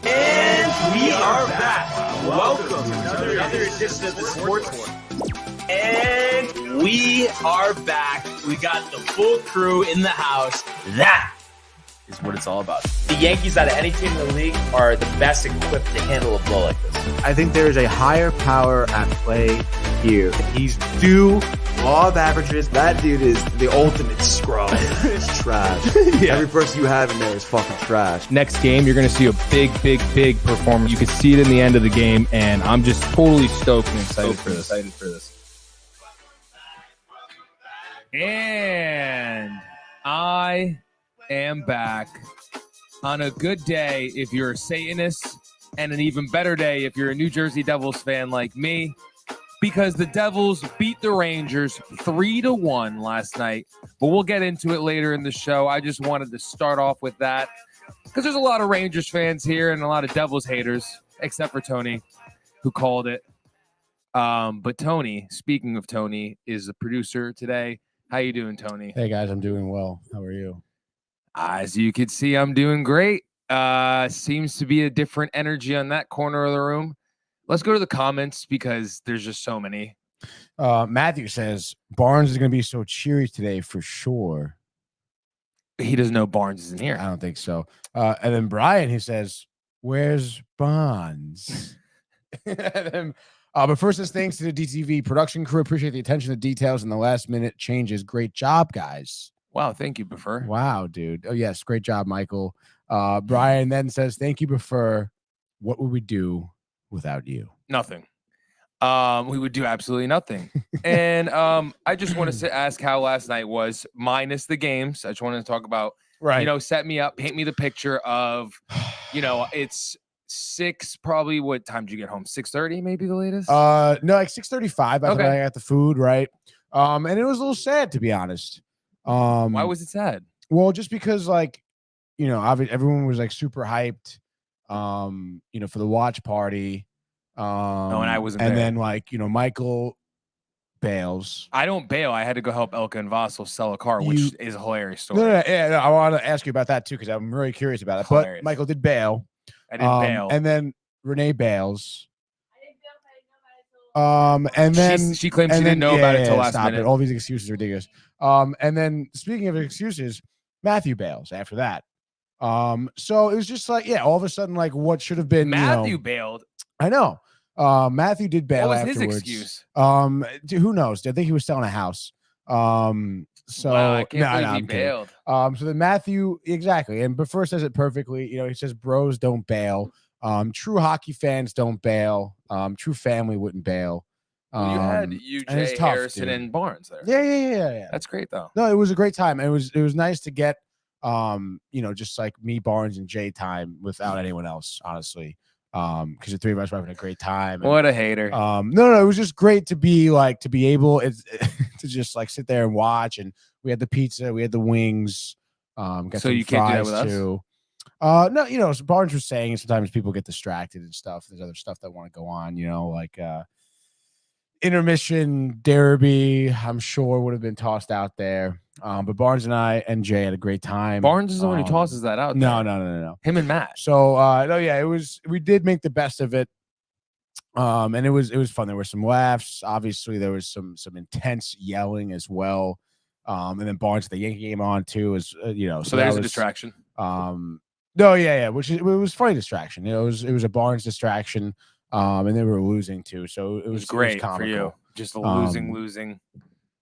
And we are back. Welcome to another edition of the Sports One. And we are back. We got the full crew in the house. That is what it's all about. The Yankees, out of any team in the league, are the best equipped to handle a blow like this. I think there is a higher power at play here. He's due law of averages. That dude is the ultimate scrub. It's trash. Yeah. Every person you have in there is fucking trash. Next game, you're going to see a big performance. You can see it in the end of the game, and I'm just totally stoked and excited for this. And I am back on a good day if you're a Satanist, and an even better day if you're a New Jersey Devils fan like me, because the Devils beat the Rangers 3-1 last night. But we'll get into it later in the show. I just wanted to start off with that because there's a lot of Rangers fans here and a lot of Devils haters, except for Tony, who called it. But Tony, speaking of Tony, is the producer today. How you doing, Tony? Hey, guys, I'm doing well. How are you? As you can see, I'm doing great. Seems to be a different energy on that corner of the room. Let's go to the comments because there's just so many. Matthew says Barnes is going to be so cheery today for sure. He doesn't know Barnes is in here. I don't think so. And then Brian, he says, "Where's Bonds?" But first, says thanks to the DTV production crew. Appreciate the attention to details and the last minute changes. Great job, guys. Wow, thank you, Buffer. Wow, dude. Oh, yes, great job, Michael. Brian then says, "Thank you, Buffer. What would we do without you?" Nothing. We would do absolutely nothing. And I just want to ask how last night was, minus the games. I just wanted to talk about, set me up, paint me the picture of, it's 6, probably. What time did you get home? 6:30, maybe the latest? No, like 6:35. I got the food, right? And it was a little sad, to be honest. Why was it sad? Well, just because, obviously everyone was like super hyped, for the watch party. And I wasn't and there. Then Michael bails. I don't bail. I had to go help Elka and Vassal sell a car, which is a hilarious story. No, I want to ask you about that too because I'm really curious about it. Hilarious. But Michael did bail. I didn't bail. And then Renee bails. And then she claims she didn't know about it until last minute. All these excuses are ridiculous. And then speaking of excuses, Matthew bails after that. So it was just all of a sudden, what should have been Matthew bailed. I know. Matthew did bail what was afterwards. his excuse? Who knows? I think he was selling a house. So wow, I can't believe he bailed. So then Matthew, exactly. And Buffer says it perfectly. He says bros don't bail. True hockey fans don't bail. True family wouldn't bail. You had UJ, Harrison, and Barnes there. Yeah. That's great though. No, it was a great time. It was nice to get just like me, Barnes, and Jay time without anyone else, honestly. Because the three of us were having a great time. What a hater. No, it was just great to be able to just sit there and watch. And we had the pizza, we had the wings. Got so some you can't do that with too. No, so Barnes was saying sometimes people get distracted and stuff. There's other stuff that want to go on, intermission derby, I'm sure would have been tossed out there. But Barnes and I and Jay had a great time. Barnes is the one who tosses that out. No. Him and Matt. So we did make the best of it. And it was fun. There were some laughs. Obviously, there was some intense yelling as well. And then Barnes had the Yankee game on too, so there's a distraction. Which it was funny distraction. It was a Barnes distraction. And they were losing too, so it was great for you. Just losing.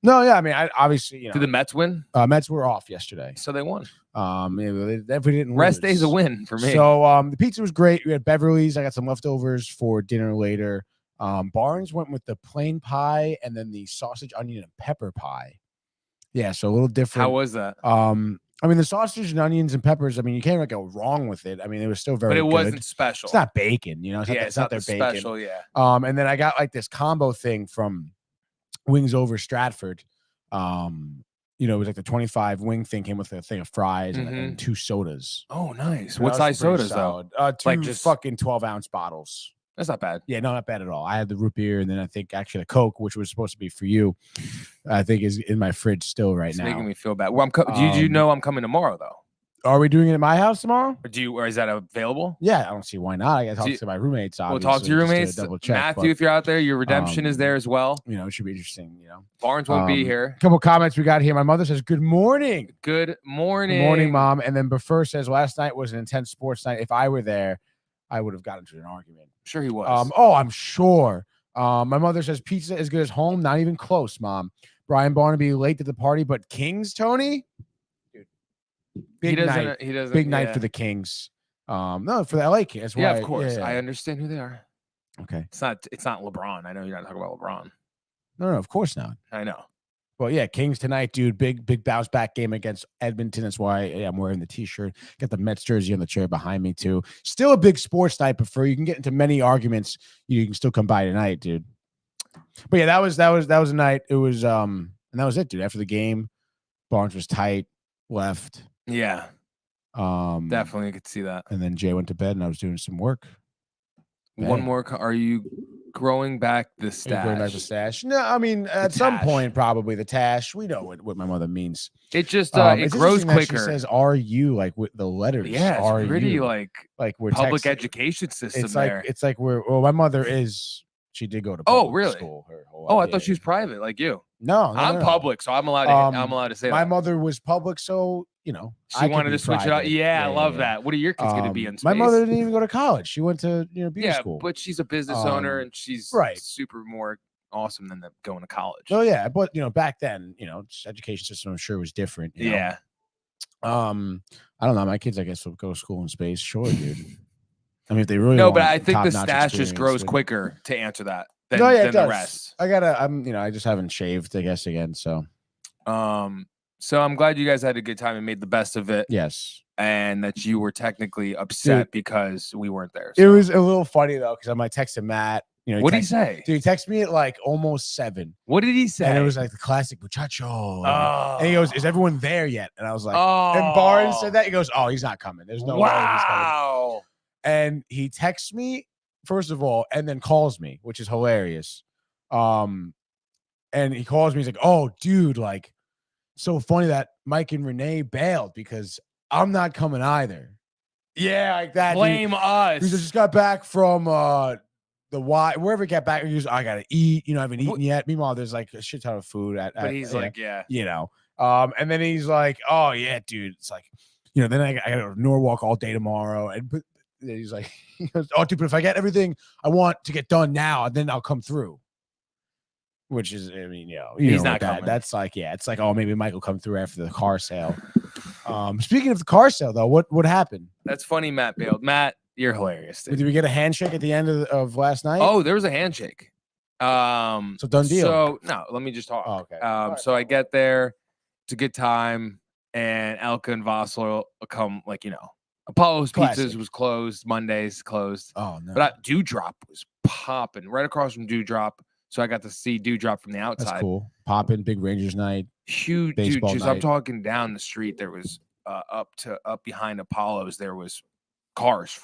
No, yeah, I mean, I obviously, Did the Mets win? Mets were off yesterday, so they won. They definitely didn't. Rest lose. day's a win for me. So, the pizza was great. We had Beverly's. I got some leftovers for dinner later. Barnes went with the plain pie and then the sausage, onion, and pepper pie. Yeah, so a little different. How was that? I mean, the sausage and onions and peppers, I mean, you can't really go wrong with it. I mean, it was still very good. But it wasn't special. It's not bacon, It's not their bacon. Special, yeah. And then I got this combo thing from Wings Over Stratford. It was like the 25 wing thing came with a thing of fries and 2 sodas. Oh, nice. What size sodas, though? 2 just fucking 12-ounce bottles. That's not bad. Yeah, no, not bad at all. I had the root beer, and then I think actually the Coke, which was supposed to be for you, I think is in my fridge still right now. Making me feel bad. Well, did you know I'm coming tomorrow though? Are we doing it at my house tomorrow? Or is that available? Yeah, I don't see why not. I got to talk to my roommates. We'll talk to your roommates. Double check, Matthew, if you're out there, your redemption is there as well. You know, it should be interesting. You know, Barnes won't be here. A couple comments we got here. My mother says, "Good morning." Good morning. Good morning, Mom. And then Buffer says, "Last night was an intense sports night. If I were there, I would have gotten into an argument." Sure, he was. I'm sure. My mother says, "Pizza as good as home. Not even close, Mom." Brian Barnaby late to the party, but Kings, Tony. Big night. He doesn't. Big night for the Kings. No, for the LA Kings. Yeah, of course. Yeah. I understand who they are. Okay. It's not LeBron. I know you're not talking about LeBron. No, of course not. I know. Well, yeah, Kings tonight, dude. Big bounce back game against Edmonton. That's why I'm wearing the t-shirt. Got the Mets jersey on the chair behind me too. Still a big sports night, but you can get into many arguments. You can still come by tonight, dude. But yeah, that was a night. It was and that was it, dude. After the game, Barnes was tight, left. Yeah. Definitely could see that. And then Jay went to bed and I was doing some work. One more. Are you growing back the stash? Growing back the stash? No, I mean, at some point, probably the tash. We know what my mother means. It just, it grows quicker. She says, "Are you," like with the letters. Yeah, are it's pretty you? like we're public texting. education system It's there. like my mother is, she did go to school her whole life. I thought she was private like you. No, I'm public, so I'm allowed to say my that. mother was public, so you know she wanted to switch it up. Yeah, I love that. What are your kids going to be in space? My mother didn't even go to college. She went to beauty school. But she's a business owner and she's super more awesome than going to college. Oh yeah, but back then, education system I'm sure was different. Yeah. I don't know. My kids, I guess, will go to school in space. Sure, dude. I mean, if they really but I think the stash just grows quicker to answer that than the rest. I just haven't shaved, I guess, again. So, so I'm glad you guys had a good time and made the best of it. Yes. And that you were technically upset because we weren't there. So. It was a little funny though, because I might text Matt. What did he say? Dude, he texted me at like almost 7. What did he say? And it was like the classic muchacho. And he goes, "Is everyone there yet?" And I was like, "Oh." And Barnes said that. He goes, "Oh, he's not coming. There's no way he's coming." Wow. And he texts me first of all, and then calls me, which is hilarious. And he calls me. He's like, "Oh, dude, like, so funny that Mike and Renee bailed because I'm not coming either." Yeah, like that. Blame us. He just got back from wherever he got back. He goes, "I gotta eat. I haven't eaten yet." Meanwhile, there's like a shit ton of food but he's like, yeah. And then he's like, "Oh yeah, dude." It's like, then I got to go to Norwalk all day tomorrow. And he's like, he goes, "Oh, dude, but if I get everything I want to get done now, then I'll come through." Which is, I mean, he's not coming. That's like, it's like, oh, maybe Mike will come through after the car sale. Speaking of the car sale, though, what happened? That's funny. Matt bailed. Matt, you're hilarious. Did we get a handshake at the end of last night? Oh, there was a handshake. So done deal. So no, let me just talk. Oh, okay. So I get there. It's a good time, and Elka and Vassal come Apollo's Classic. Pizzas was closed. Mondays closed. Oh no. But Dewdrop was popping right across from Dewdrop. So I got to see Dewdrop from the outside. That's cool. Popping, big Rangers night. Huge, baseball dude. night. I'm talking down the street. There was up behind Apollo's. There was cars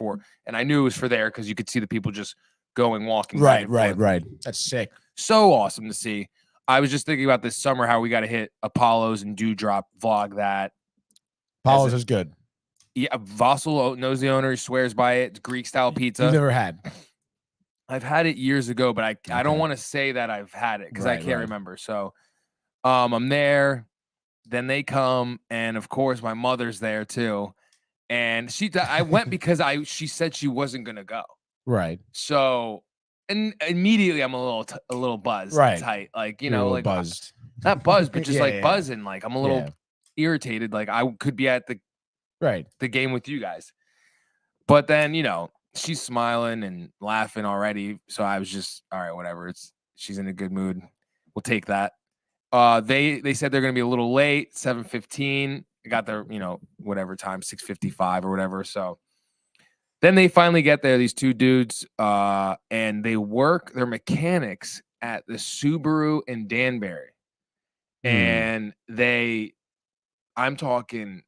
and I knew it was for there because you could see the people just walking. Right. That's sick. So awesome to see. I was just thinking about this summer how we got to hit Apollo's and Dewdrop, vlog that. Apollo's is good. Yeah, Vassal knows the owner. He swears by it. It's Greek style pizza. You've never had. I've had it years ago, but I don't want to say that I've had it because I can't remember. So I'm there. Then they come, and of course my mother's there too. And I went because she said she wasn't gonna go. Right. So and immediately I'm a little buzzed, tight, like like buzzed, not buzzed, but just buzzing. Like I'm a little irritated. Like I could be at the game with you guys, but then she's smiling and laughing already. So I was just, all right, whatever. She's in a good mood. We'll take that. They said they're going to be a little late, 7:15. I got there, whatever time, 6:55 or whatever. So then they finally get there, these two dudes, and they work their mechanics at the Subaru in Danbury. And I'm talking,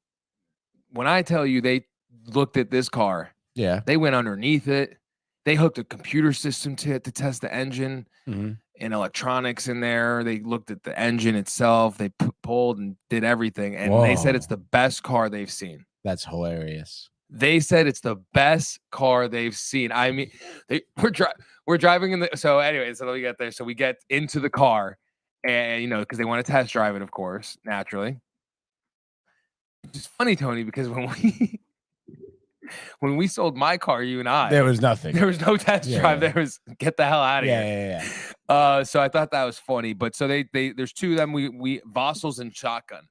when I tell you they looked at this car, yeah, they went underneath it. They hooked a computer system to it to test the engine and electronics in there. They looked at the engine itself. They pulled and did everything. And they said it's the best car they've seen. That's hilarious. They said it's the best car they've seen. I mean, we're driving in the. So anyway, so we get there. So we get into the car, and because they want to test drive it, of course, naturally. It's funny, Tony, because when we sold my car, you and I, There was nothing. there was no test drive. Yeah. There was get the hell out of here. Yeah. So I thought that was funny. But so they there's two of them. We Vossels and Shotgun.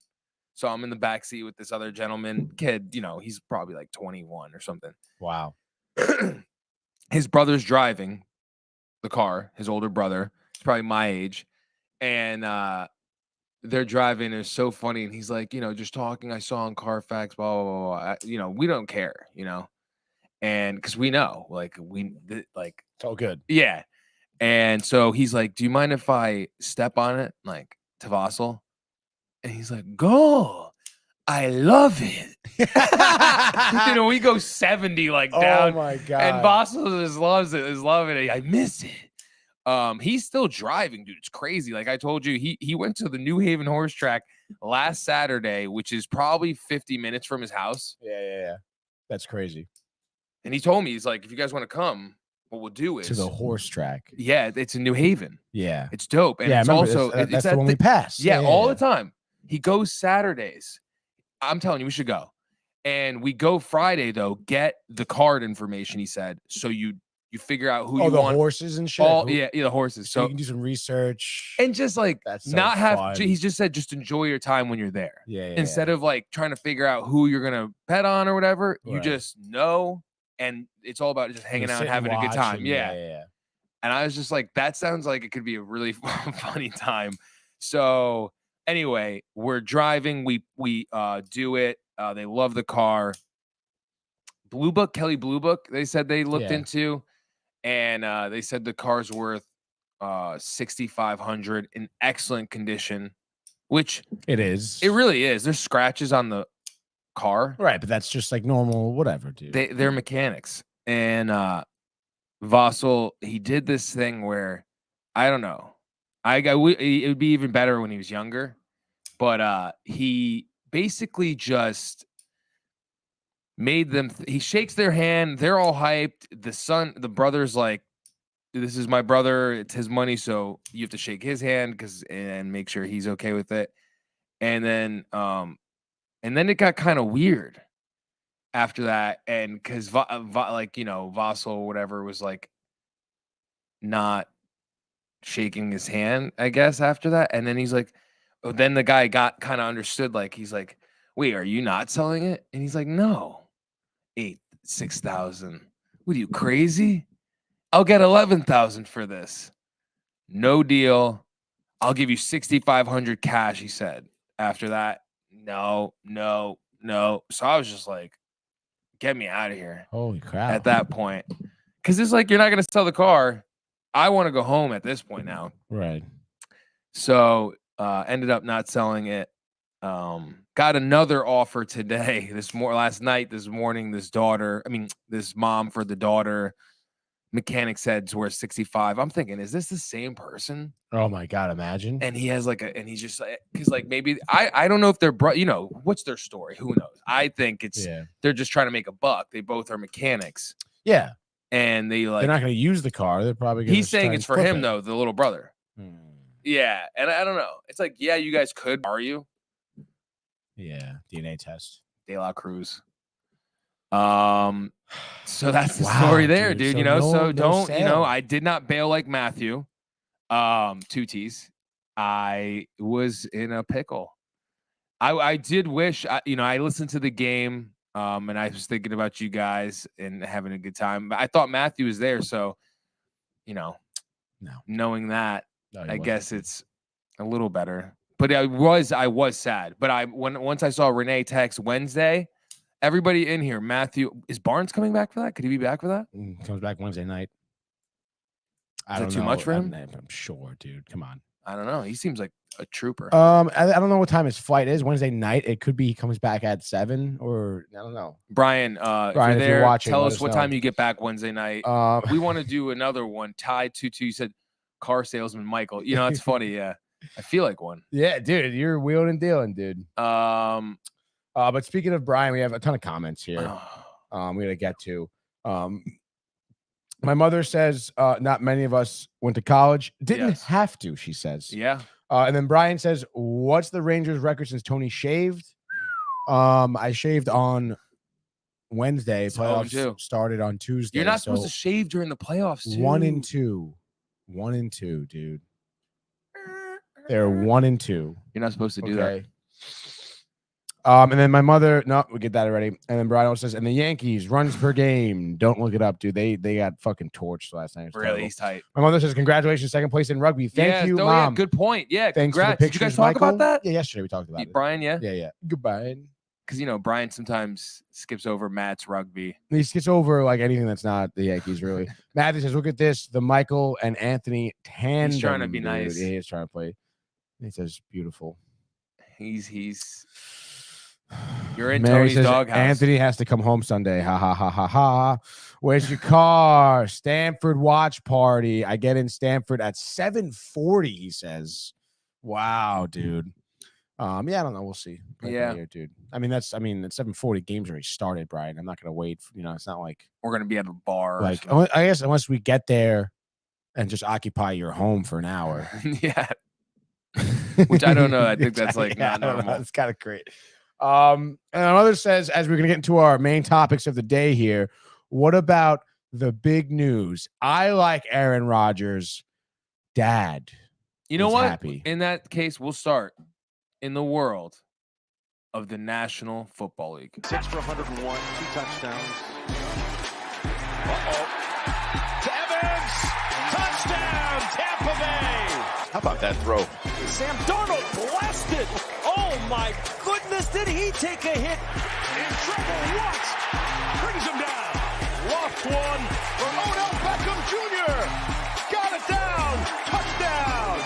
So I'm in the back seat with this other gentleman, kid. He's probably like 21 or something. Wow. His brother's driving the car. His older brother. He's probably my age, and they're driving. It's so funny, and he's like, just talking. I saw on Carfax, blah blah blah. We don't care, and because we know, like It's all good. yeah. And so he's like, "Do you mind if I step on it, like to Vossel?" And he's like, "Go, I love it." We go 70 like down. Oh my god! And Vossel just loves it. Is loving it. I miss it. He's still driving, dude. It's crazy. Like I told you, he went to the New Haven horse track last Saturday, which is probably 50 minutes from his house. Yeah. That's crazy. And he told me, he's like, if you guys want to come, what we'll do is To the horse track. Yeah, it's in New Haven. Yeah. It's dope. And Yeah, it's I remember also that's it's the at one we passed. Yeah, all the time. He goes Saturdays. I'm telling you, we should go. And we go Friday though. Get the card information. He said, so you figure out who you the want. horses and shit. Yeah, the horses. So So you can do some research and just like That's so not have. fun. He's just said, just enjoy your time when you're there. Yeah. Instead of like trying to figure out who you're gonna bet on or whatever, you Right. just know, and it's all about just hanging out and having a good time. Yeah. And I was just like, that sounds like it could be a really funny time. So anyway, we're driving. We do it. They love the car. Blue Book, Kelly Blue Book, they said they looked into, and they said the car's worth $6,500 in excellent condition, which It is. it really is. There's scratches on the car. Right, but that's just like normal, whatever, dude. They're mechanics. And Vossel, he did this thing where I don't know. It would be even better when he was younger, but he basically just made them. He shakes their hand. They're all hyped. The brother's like, "This is my brother. It's his money, so you have to shake his hand and make sure he's okay with it." And then it got kind of weird after that, and because Vossel or whatever was like not shaking his hand, I guess, after that. And then he's like, then the guy got kind of understood, like he's like, "Wait, are you not selling it?" And he's like, "No, 6,000. What are you, crazy? I'll get 11,000 for this. No deal. I'll give you 6,500 cash," he said. After that, no. So I was just like, get me out of here. Holy crap. At that point. Because it's like, you're not going to sell the car. I want to go home at this point now. Right. So ended up not selling it. Got another offer today. Last night, this morning, this mom for the daughter, mechanic said it's worth 65. I'm thinking, is this the same person? Oh my god, imagine. And he has and he's just like, because like maybe I don't know if they're what's their story? Who knows? I think they're just trying to make a buck. They both are mechanics. Yeah. And they're not going to use the car. They're probably going to. He's saying it's for him though, the little brother. Yeah, and I don't know. It's like, yeah, you guys could. Are you? Yeah, DNA test. De La Cruz. So that's the story there, dude. So I did not bail like Matthew. 2 T's. I was in a pickle. I did wish, I listened to the game, and I was thinking about you guys and having a good time. But I thought Matthew was there, so, No. knowing that, I guess wasn't. it's a little better. But I was sad. But once I saw Renee text Wednesday, everybody in here, Matthew, is Barnes coming back for that? Could he be back for that? Comes back Wednesday night. Is that too much for him? I'm sure, dude. Come on. I don't know. He seems like a trooper. I don't know what time his flight is. Wednesday night. It could be he comes back at 7 or I don't know. Brian, if if you're there, watching, tell let us us what know. time you get back Wednesday night. We want to do another one. Ty 22. You said car salesman Michael. It's funny. Yeah, I feel like one. Yeah, dude, you're wheeling and dealing, dude. But speaking of Brian, we have a ton of comments here. We're gonna get to. My mother says not many of us went to college. Didn't have to, she says. Yeah. And then Brian says, what's the Rangers record since Tony shaved? I shaved on Wednesday. Playoffs started on Tuesday. You're not supposed to shave during the playoffs, too. 1-2. 1-2, dude. They're 1-2. You're not supposed to do that. And then my mother, no, we get that already. And then Brian says, and the Yankees runs per game. Don't look it up, dude. They got fucking torched last night. Really, he's tight. My mother says, congratulations, second place in rugby. Thank you, Mom. Good point. Yeah, thanks congrats. For the pictures, did you guys talk Michael? about that? Yeah, yesterday we talked about it. Brian, yeah? Yeah. Goodbye. Because, Brian sometimes skips over Matt's rugby. He skips over like anything that's not the Yankees, really. Matthew says, look at this. The Michael and Anthony tandem. He's trying to be nice. Yeah, he's trying to play. He says, beautiful. He's You're in Mary Tony's says, doghouse. Anthony has to come home Sunday. Ha ha ha ha ha. Where's your car? Stanford watch party. I get in Stanford at 7:40. He says, "Wow, dude." Yeah, I don't know. We'll see. Here, dude. At 7:40. Games already started, Brian. I'm not gonna wait. It's not like we're gonna be at a bar. Like, I guess unless we get there and just occupy your home for an hour. Yeah. Which I don't know. I think that's like not normal. It's kind of great. And my mother says, as we're going to get into our main topics of the day here, what about the big news? I like Aaron Rodgers' dad. You know what? Happy. In that case, we'll start in the world of the National Football League. 6 for 101, 2 touchdowns. To Evans, touchdown, Tampa Bay. How about that throw? Sam Darnold blasted. Oh my goodness, did he take a hit? In trouble once, brings him down. Lost one for Odell Beckham Jr. Got it down, touchdown.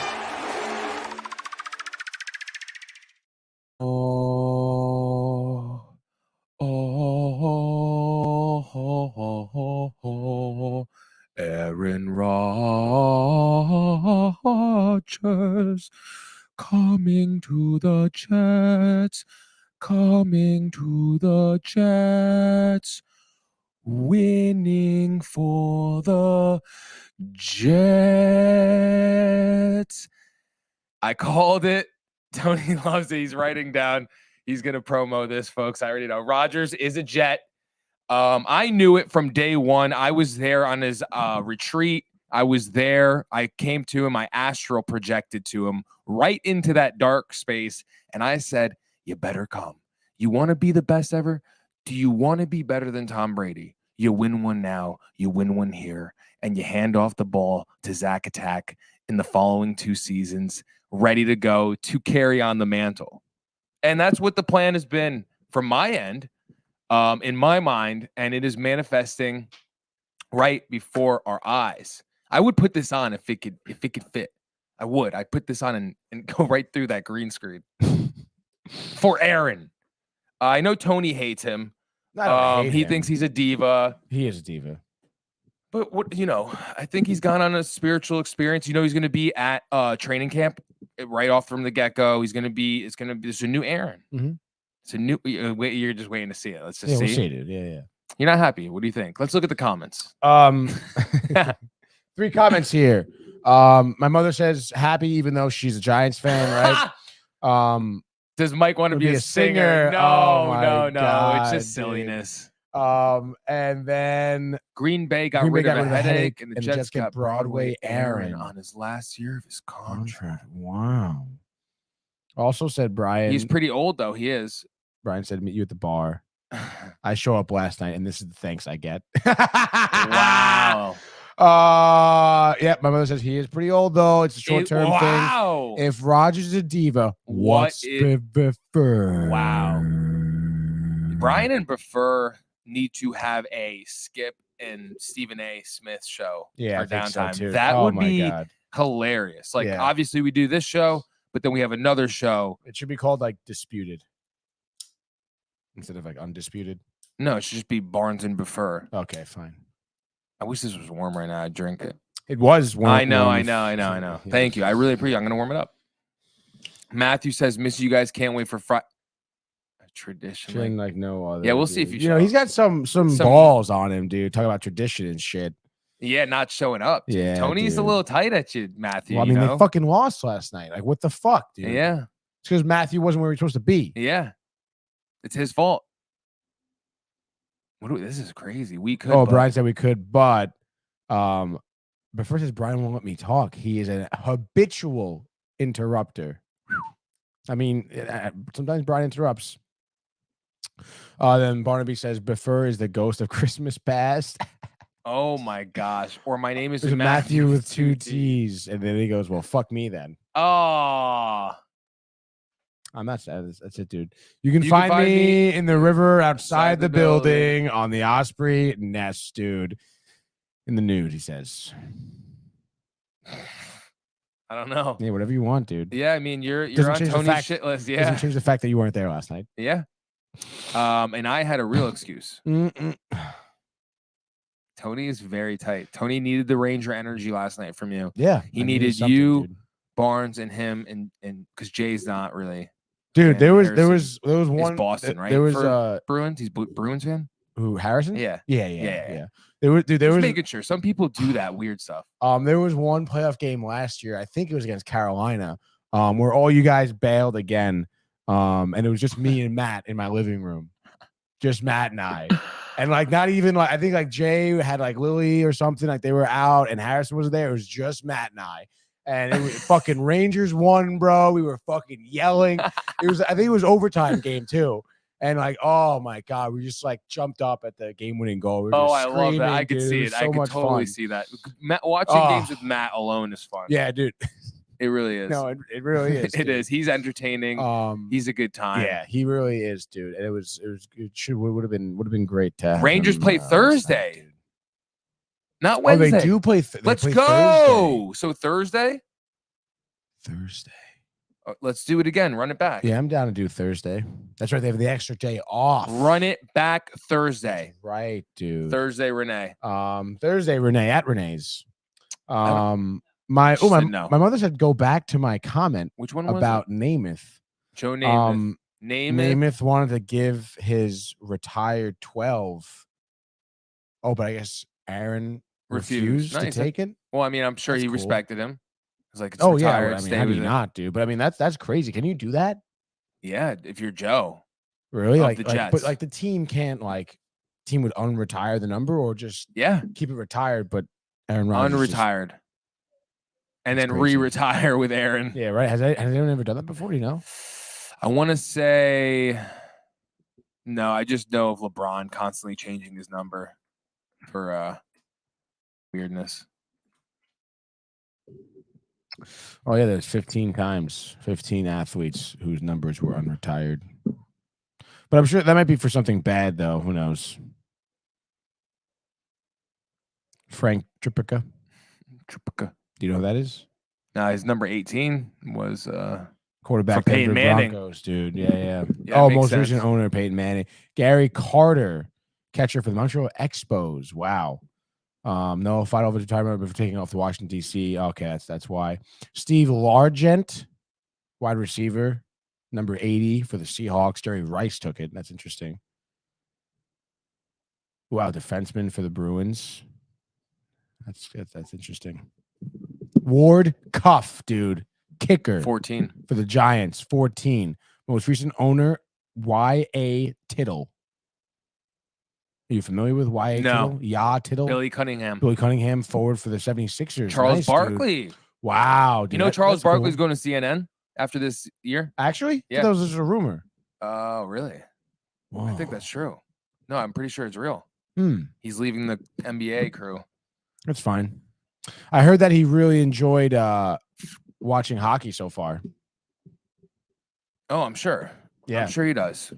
Aaron Rodgers coming to the Jets, winning for the Jets. I called it. Tony loves it. He's writing down. He's going to promo this, folks. I already know. Rodgers is a Jet. I knew it from day one. I was there on his retreat. I was there. I came to him. I astral projected to him right into that dark space. And I said, you better come. You want to be the best ever? Do you want to be better than Tom Brady? You win one now. You win one here. And you hand off the ball to Zach Attack in the following 2 seasons, ready to go to carry on the mantle. And that's what the plan has been from my end. In my mind, and it is manifesting right before our eyes. I would put this on if it could fit. I would. I'd put this on and go right through that green screen for Aaron. I know Tony hates him. He thinks he's a diva. He is a diva. But I think he's gone on a spiritual experience. He's going to be at training camp right off from the get-go. There's a new Aaron. Mm-hmm. It's a new. You're just waiting to see it. Let's just see. We'll see it. Yeah. You're not happy. What do you think? Let's look at the comments. 3 comments here. My mother says happy, even though she's a Giants fan, right? Does Mike want to be a singer? No. It's just silliness. And then Green Bay got rid of a headache, and the Jets got Broadway Aaron on his last year of his contract. Wow. Also said Brian. He's pretty old though. He is. Brian said, meet you at the bar. I show up last night, and this is the thanks I get. Wow. Yeah, my mother says he is pretty old, though. It's a short-term thing. If Rodgers is a diva, what's prefer? Wow. Brian and Prefer need to have a Skip and Stephen A. Smith show for downtime. So that would be hilarious. Obviously, we do this show, but then we have another show. It should be called Disputed instead of Undisputed. No, it should just be Barnes and Prefer. Okay, fine. I wish this was warm right now. I'd drink it. It was warm. I know. Thank you. I really appreciate it. I'm going to warm it up. Matthew says, miss you guys. Can't wait for Friday. tradition. Tradition like no other. Yeah, we'll see if dude. you You know, show he's got some balls on him, dude. Talk about tradition and shit. Yeah, not showing up. Dude. Yeah, Tony's a dude. little tight at you, Matthew. Well, I mean, they fucking lost last night. Like, what the fuck, dude? Yeah. It's because Matthew wasn't where he was supposed to be. Yeah. It's his fault. This is crazy. We could. Oh, Brian said we could, but first says Brian won't let me talk. He is a habitual interrupter. I mean, sometimes Brian interrupts. Then Barnaby says Buffer is the ghost of Christmas past. Oh my gosh. Or my name is Matthew with two T's. And then he goes, well, fuck me then. Oh. I'm not sad. That's it, dude. You can find me in the river outside the building on the Osprey nest, dude. In the nude, he says. I don't know. Yeah, whatever you want, dude. Yeah, I mean, you're Doesn't on change the Tony's fact- shit list. Yeah. Doesn't change the fact that you weren't there last night. Yeah. And I had a real excuse. Tony is very tight. Tony needed the Ranger energy last night from you. Yeah. He I needed something, you, dude. Barnes, and him, and because Jay's not really. Dude, and there was Harrison one is Boston, right? There was For Bruins. He's Bruins fan. who Harrison? Yeah. Yeah. There was Just making sure. Some people do that weird stuff. There was one playoff game last year. I think it was against Carolina, where all you guys bailed again. And it was just me and Matt in my living room. Just Matt and I. And like not even like I think like Jay had like Lily or something, like they were out and Harrison was there. It was just Matt and I. And it was fucking Rangers won, bro. We were fucking yelling. I think it was overtime game too. And like, oh my God, we just like jumped up at the game-winning goal. We were I love that. I could see it. I could totally see that. Watching games with Matt alone is fun. Yeah, dude. It really is. No, it really is. It is. He's entertaining. He's a good time. Yeah, he really is, dude. And it would have been great to have Rangers him, play Thursday, dude. not Wednesday. They do play. Let's play go. So Thursday. Let's do it again. Run it back. Yeah, I'm down to do Thursday. That's right. They have the extra day off. Run it back Thursday. Right, dude. Thursday, Renee. Thursday, Renee at Renee's. My mother said go back to my comment. Which one was about it? Namath. Joe Namath. Namath wanted to give his retired 12. Oh, but I guess Aaron refused to take it. Well, I mean, I'm sure That's he cool. respected him. It's like, it's oh retired, yeah, I mean, how do you not, dude? But I mean, that's crazy. Can you do that? Yeah, if you're Joe. Really? Of the Jets. But like the team can't team would unretire the number or just keep it retired, but Aaron Rodgers unretired. And then crazy. re-retire with Aaron. Yeah, right. Has anyone ever done that before? Do you know? I want to say no. I just know of LeBron constantly changing his number for weirdness. Oh yeah, there's 15 athletes whose numbers were unretired. But I'm sure that might be for something bad, though. Who knows? Frank Tripica. Do you know who that is? His number 18 was quarterback for Peyton Manning. Broncos, dude. Yeah. Yeah, most sense. recent owner Peyton Manning. Gary Carter, catcher for the Montreal Expos. Wow. No final retirement before taking off to Washington D.C. Okay, that's why. Steve Largent, wide receiver, number 80 for the Seahawks. Jerry Rice took it. That's interesting. Wow, defenseman for the Bruins. That's interesting. Ward Cuff, dude, kicker 14 for the Giants. 14. Most recent owner Y.A. Tittle. Are you familiar with Y.A. No. Tittle? Tittle. Billy Cunningham. Billy Cunningham, forward for the 76ers. Charles Nice, Barkley. Dude. Wow. Dude, You know Charles that's cool. Barkley's going to CNN after this year? Actually? Yeah. That was just a rumor. Oh, really? Whoa. I think that's true. No, I'm pretty sure it's real. Hmm. He's leaving the NBA crew. That's fine. I heard that he really enjoyed watching hockey so far. Oh, I'm sure. Yeah. I'm sure he does.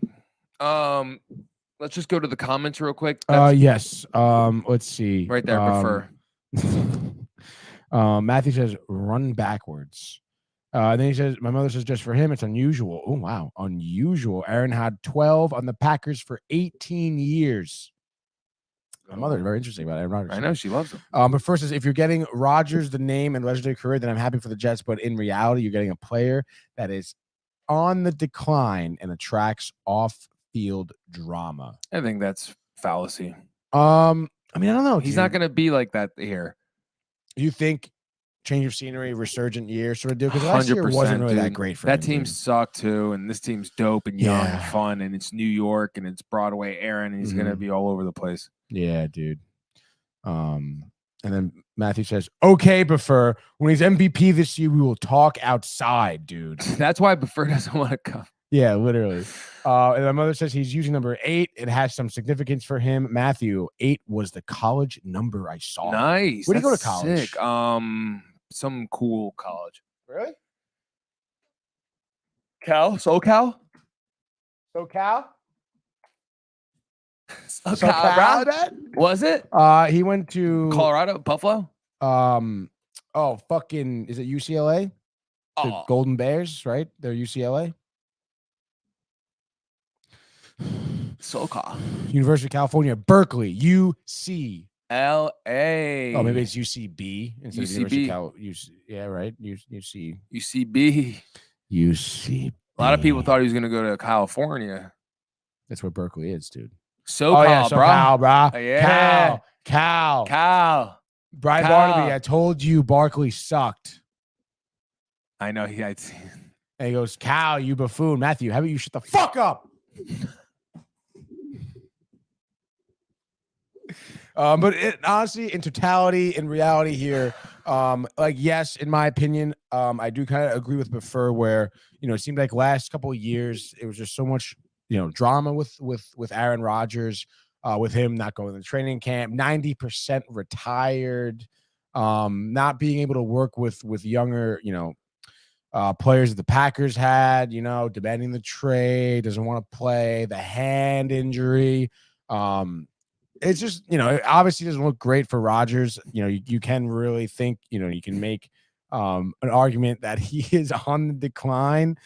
Let's just go to the comments real quick. Yes. Let's see. Right there, prefer. Matthew says run backwards. Then he says, my mother says just for him, it's unusual. Oh, wow. Unusual. Aaron had 12 on the Packers for 18 years. My mother is very interesting about Aaron Rodgers. I know she loves him. But first is if you're getting Rodgers the name and legendary career, then I'm happy for the Jets. But in reality, you're getting a player that is on the decline and attracts off-field drama. I think that's fallacy. I mean, I don't know. He's dude. not going to be like that here. You think change of scenery, resurgent year sort of deal? Because last year wasn't really that great for that him, team. dude. Sucked too, and this team's dope and young Yeah. and fun, and it's New York and it's Broadway Aaron, and he's going to be all over the place. Yeah, dude. And then Matthew says, "Okay, Buffer, when he's MVP this year, we will talk outside, dude." That's why Buffer doesn't want to come. Yeah, literally. And my mother says he's using number 8. It has some significance for him. Matthew, 8 was the college number I saw. Nice. Where'd he go to That's college? Sick. Some cool college. Really? SoCal? SoCal? SoCal, bro? Dad? Was it? He went to Colorado? Buffalo? fucking is it UCLA? The Oh, Golden Bears, right? They're UCLA. SoCal. University of California, Berkeley, UC. LA. Oh, maybe it's UCB instead of University of UCB. yeah, right. UC. UCB. UCB. A lot of people thought he was going to go to California. That's where Berkeley is, dude. SoCal, bro. SoCal, bro. Yeah. Cal. Brian Cal. Barnaby, I told you Barkley sucked. I know he had. And he goes, Cal, you buffoon. Matthew, how about you shut the fuck up? But honestly, in totality, in reality here, yes, in my opinion, I do kind of agree with Buffer where, it seemed like last couple of years, it was just so much, drama with Aaron Rodgers, with him not going to the training camp, 90% retired, not being able to work with younger, players that the Packers had, demanding the trade, doesn't want to play, the hand injury. It's just, it obviously doesn't look great for Rodgers. You can really think, you can make an argument that he is on the decline.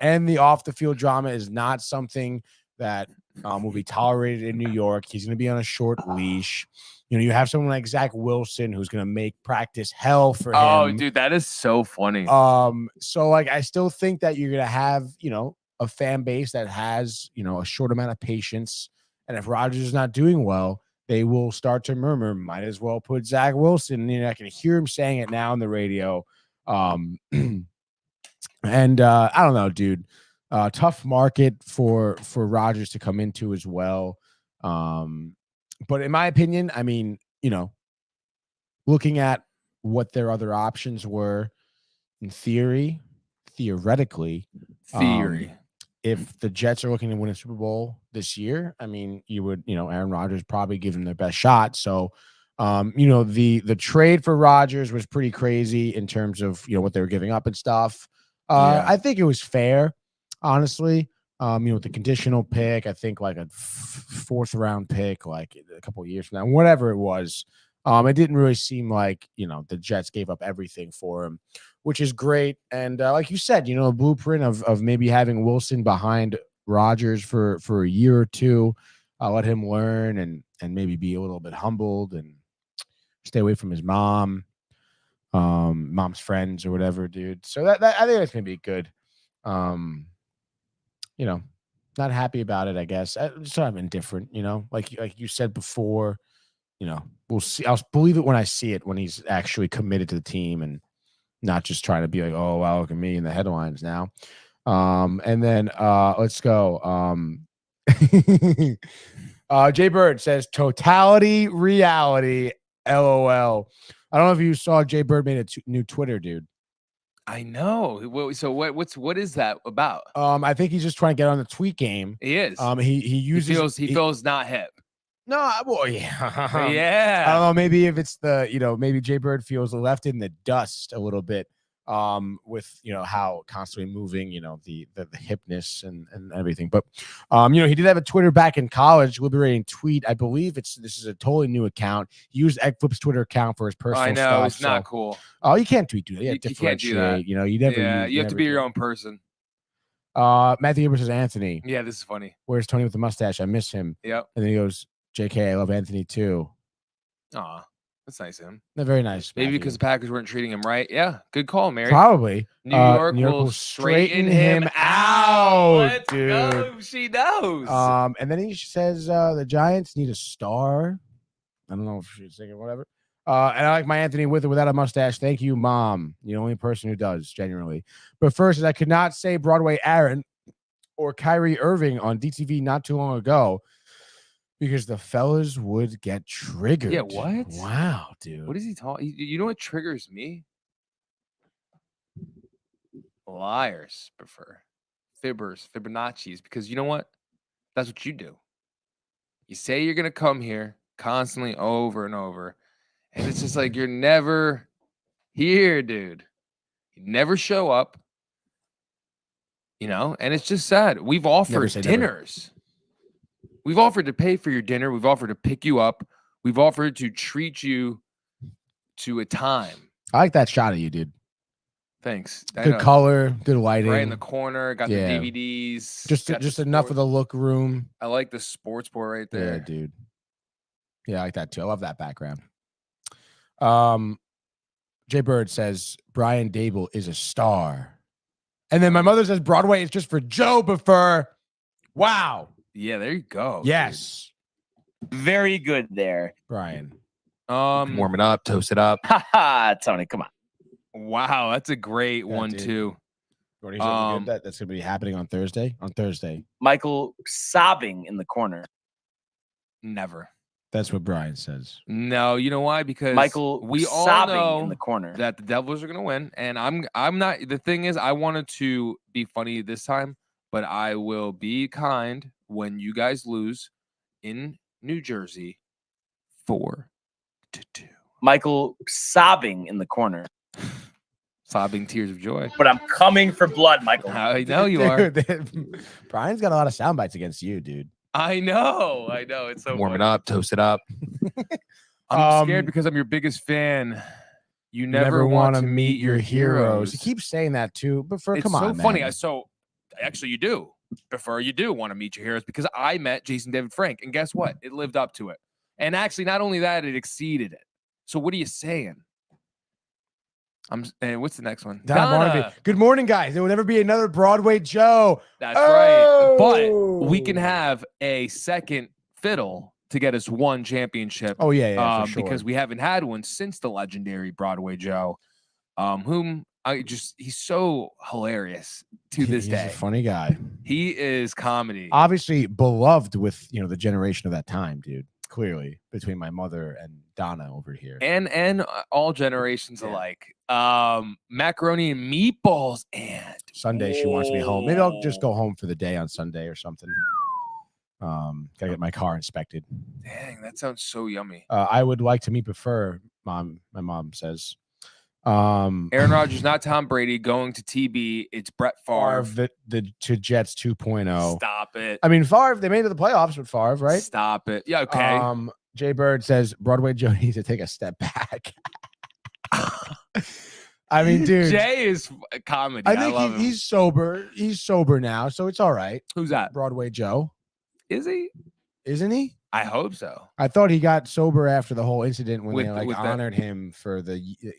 And the off the field drama is not something that will be tolerated in New York. He's going to be on a short leash. You have someone like Zach Wilson who's going to make practice hell for him. Oh, dude, that is so funny. So I still think that you're going to have, a fan base that has, a short amount of patience. And if Rodgers is not doing well, they will start to murmur, might as well put Zach Wilson. I can hear him saying it now on the radio. And I don't know, dude. Tough market for Rodgers to come into as well. But in my opinion, I mean, looking at what their other options were, in theoretically, if the Jets are looking to win a Super Bowl this year, I mean, you would, Aaron Rodgers probably give them their best shot. So, the trade for Rodgers was pretty crazy in terms of, what they were giving up and stuff. I think it was fair, honestly. With the conditional pick, I think like a 4th round pick, like a couple of years from now, whatever it was. It didn't really seem like, the Jets gave up everything for him, which is great. And like you said, a blueprint of maybe having Wilson behind Rodgers for a year or two, let him learn and maybe be a little bit humbled and stay away from his mom's friends or whatever, dude. So that I think that's going to be good. Not happy about it, I guess. I'm just sort of indifferent, like you said before, we'll see. I'll believe it when I see it, when he's actually committed to the team and not just trying to be like, oh, wow, look at me in the headlines now. And then let's go. Jay Bird says totality reality. LOL. I don't know if you saw Jay Bird made a new Twitter, dude. I know. So what is that about? I think he's just trying to get on the tweet game. He is. He feels not hip. No, well, yeah. Yeah. I don't know. Maybe if it's maybe Jay Bird feels left in the dust a little bit. With how constantly moving, the hipness and everything. But he did have a Twitter back in college, Liberating Tweet. I believe this is a totally new account. He used Egg Flip's Twitter account for his personal I know stuff, it's not cool. Oh, you can't tweet, dude. You can't do that. You never. Yeah, you have to be your own person. Matthew versus Anthony. Yeah, this is funny. Where's Tony with the mustache? I miss him. Yep. And then he goes, JK, I love Anthony too. Aw. That's nice of him. They're very nice. Maybe Matthew. because the Packers weren't treating him right. Yeah, good call, Mary. Probably. New York will straighten him out, Let's dude. go. She knows. And then he says the Giants need a star. I don't know if she's thinking whatever. And I like my Anthony with or without a mustache. Thank you, Mom. You're the only person who does, genuinely. But first, I could not say Broadway Aaron or Kyrie Irving on DTV not too long ago because the fellas would get triggered. Yeah, what? Wow, dude. What is he talking? You know what triggers me? Liars prefer fibbers, Fibonacci's, because you know what? That's what you do. You say you're gonna come here constantly over and over, and it's just like you're never here, dude. You never show up, you know, and it's just sad. We've offered dinners. We've offered to pay for your dinner. We've offered to pick you up. We've offered to treat you to a time. I like that shot of you, dude. Thanks. Good color, good lighting. Right in the corner. Got the DVDs. Just enough of the look room. I like the sports board right there. Yeah, dude. Yeah, I like that too. I love that background. Jay Bird says Brian Dable is a star. And then my mother says Broadway is just for Joe Buffer. Wow. Yeah, there you go. Yes. Very good there. Brian. Warm it up, toast it up. Haha, Tony, come on. Wow, that's a great one dude. too. That's gonna be happening on Thursday. Michael sobbing in the corner. Never. That's what Brian says. No, you know why? Because Michael we all sobbing know in the corner that the Devils are gonna win, and I'm not. The thing is, I wanted to be funny this time, but I will be kind when you guys lose in New Jersey, 4-2. Michael sobbing in the corner. Sobbing tears of joy. But I'm coming for blood, Michael. I know you are. Brian's got a lot of sound bites against you, dude. I know. It's so Warm funny. it up, toast it up. I'm scared because I'm your biggest fan. You never want to meet your heroes. He keeps saying that too, but It's come on, so funny. man. So actually, you do. You do want to meet your heroes because I met Jason David Frank, and guess what? It lived up to it. And actually, not only that, it exceeded it. So what are you saying? What's the next one? Donna. Good morning, guys. There will never be another Broadway Joe. That's right. But we can have a second fiddle to get us one championship. Oh yeah, for sure. Because we haven't had one since the legendary Broadway Joe, whom he's so hilarious to this day. He's a funny guy. He is comedy. Obviously beloved with the generation of that time, dude. Clearly, between my mother and Donna over here, and all generations alike. Macaroni and meatballs, and Sunday she wants me home. Maybe I'll just go home for the day on Sunday or something. Gotta get my car inspected. Dang, that sounds so yummy. I would like to meet Buffer, Mom. My mom says. Aaron Rodgers, not Tom Brady, going to TB. It's Brett Favre. To Jets 2.0. Stop it. I mean, Favre, they made it to the playoffs with Favre, right? Stop it. Yeah, okay. Jay Bird says Broadway Joe needs to take a step back. I mean, dude. Jay is comedy. I think love him. He's sober. He's sober now, so it's all right. Who's that? Broadway Joe. Is he? Isn't he? I hope so. I thought he got sober after the whole incident when they with honored him for the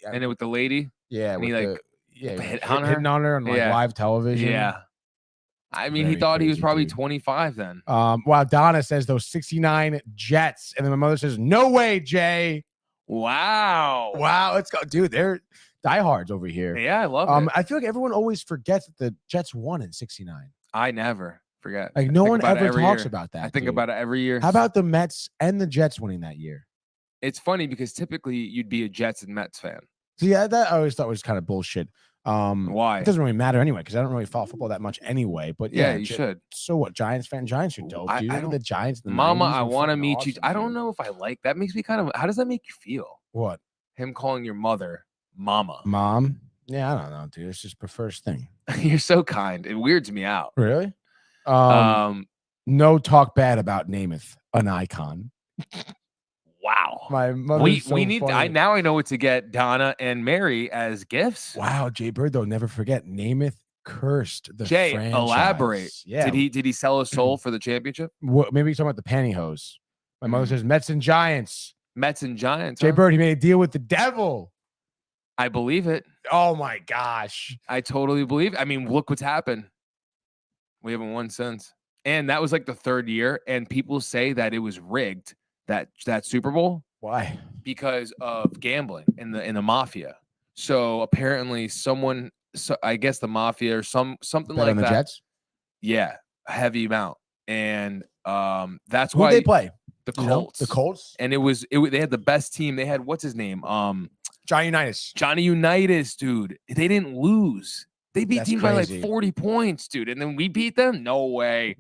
and then with the lady. Yeah, and he hitting on her on live television. Yeah. I mean, Very he thought he was crazy, probably dude. 25 then. While Donna says those 69 Jets, and then my mother says, "No way, Jay." Wow. Let's go, dude. They're diehards over here. Yeah, I love it. I feel like everyone always forgets that the Jets won in '69. I never forget. Like no one ever talks about that. I think about it every year. How about the Mets and the Jets winning that year? It's funny because typically you'd be a Jets and Mets fan. So yeah, that I always thought was kind of bullshit. Why? It doesn't really matter anyway because I don't really follow football that much anyway. But yeah, you should. So what? Giants fan? Giants are dope, dude. I don't, the Giants. The Mama, 90s I want to meet awesome, you. I don't know if I like that. Makes me kind of. How does that make you feel? What? Him calling your mother Mama. Mom? Yeah, I don't know, dude. It's just the first thing. You're so kind. It weirds me out. Really? No talk bad about Namath, an icon. Wow. My mother. We need. Now I know what to get Donna and Mary as gifts. Wow, Jay Bird though. Never forget, Namath cursed the Jay, franchise. elaborate. Yeah. Did he sell his soul for the championship? Maybe he's talking about the pantyhose. My mother says Mets and Giants. Mets and Giants. Jay huh? Bird, he made a deal with the devil. I believe it. Oh my gosh. I totally believe it. I mean, look what's happened. We haven't won since. And that was like the third year. And people say that it was rigged, that Super Bowl, Why? because of gambling in the mafia. So apparently someone, I guess the mafia or something Bet like on the that. Jets? Yeah, a heavy amount. And that's Who'd why they play? the You know? Colts. The Colts? And they had the best team. They had, what's his name? Johnny Unitas. Johnny Unitas, dude. They didn't lose. They beat That's teams by like crazy. 40 points, dude. And then we beat them? No way.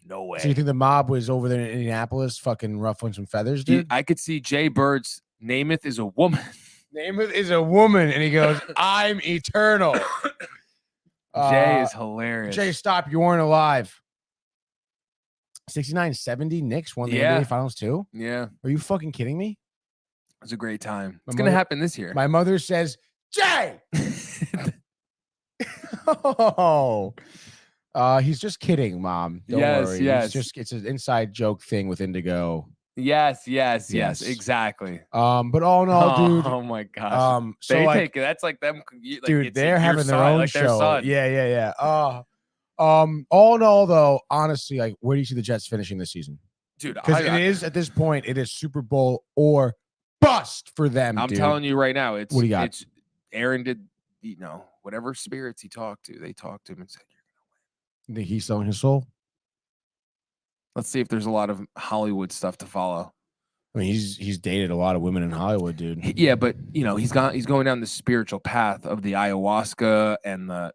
No way. So you think the mob was over there in Indianapolis fucking ruffling some feathers, dude? I could see Jay Bird's Namath is a woman. Namath is a woman, and he goes, I'm eternal. Jay is hilarious. Jay, stop. You weren't alive. 69-70, Knicks won the NBA Finals too? Yeah. Are you fucking kidding me? It was a great time. My It's going to mother- happen this year. My mother says, Jay! Oh. He's just kidding, Mom. Don't Yes, worry. yes. It's an inside joke thing with Indigo. Yes, Yes. exactly. But all in all, dude. Oh my gosh. So They like, take it. That's like them. Like, dude, it's they're your having their son, own like their show. son. Yeah. All in all, though, honestly, like, where do you see the Jets finishing this season? Dude, Because it is at this point, it is Super Bowl or bust for them. I'm dude. telling you right now, it's What do you got? It's Aaron did, whatever spirits he talked to, they talked to him and said, You think he's selling his soul? let's see if there's a lot of Hollywood stuff to follow. I mean, he's dated a lot of women in Hollywood, dude. Yeah, but he's going down the spiritual path of the ayahuasca and the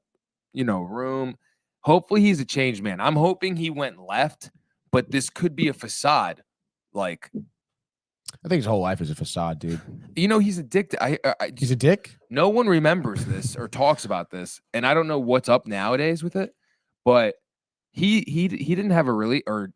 room. Hopefully he's a changed man. I'm hoping he went left, but this could be a facade. Like, I think his whole life is a facade, dude. he's addicted. He's a dick. No one remembers this or talks about this, and I don't know what's up nowadays with it. But he didn't have a really, or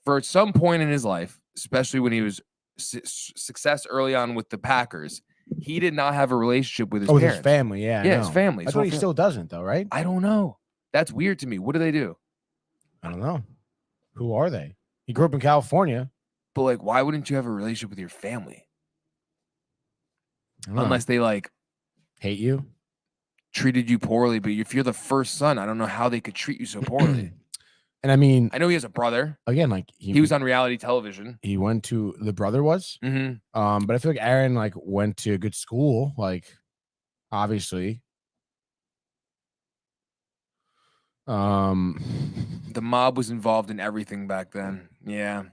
for some point in his life, especially when he was success early on with the Packers, he did not have a relationship with his With parents. his family, yeah. I Yeah, his know. family. That's his whole what he fam- still doesn't, though, right? I don't know. That's weird to me. What do they do? I don't know. Who are they? He grew up in California. But like, why wouldn't you have a relationship with your family I don't know. unless they like Hate you. treated you poorly? But if you're the first son, I don't know how they could treat you so poorly. And I mean, I know he has a brother. again, like He was on reality television. He went to the brother was. Mm-hmm. But I feel like Aaron like went to a good school, like obviously. The mob was involved in everything back then. Yeah.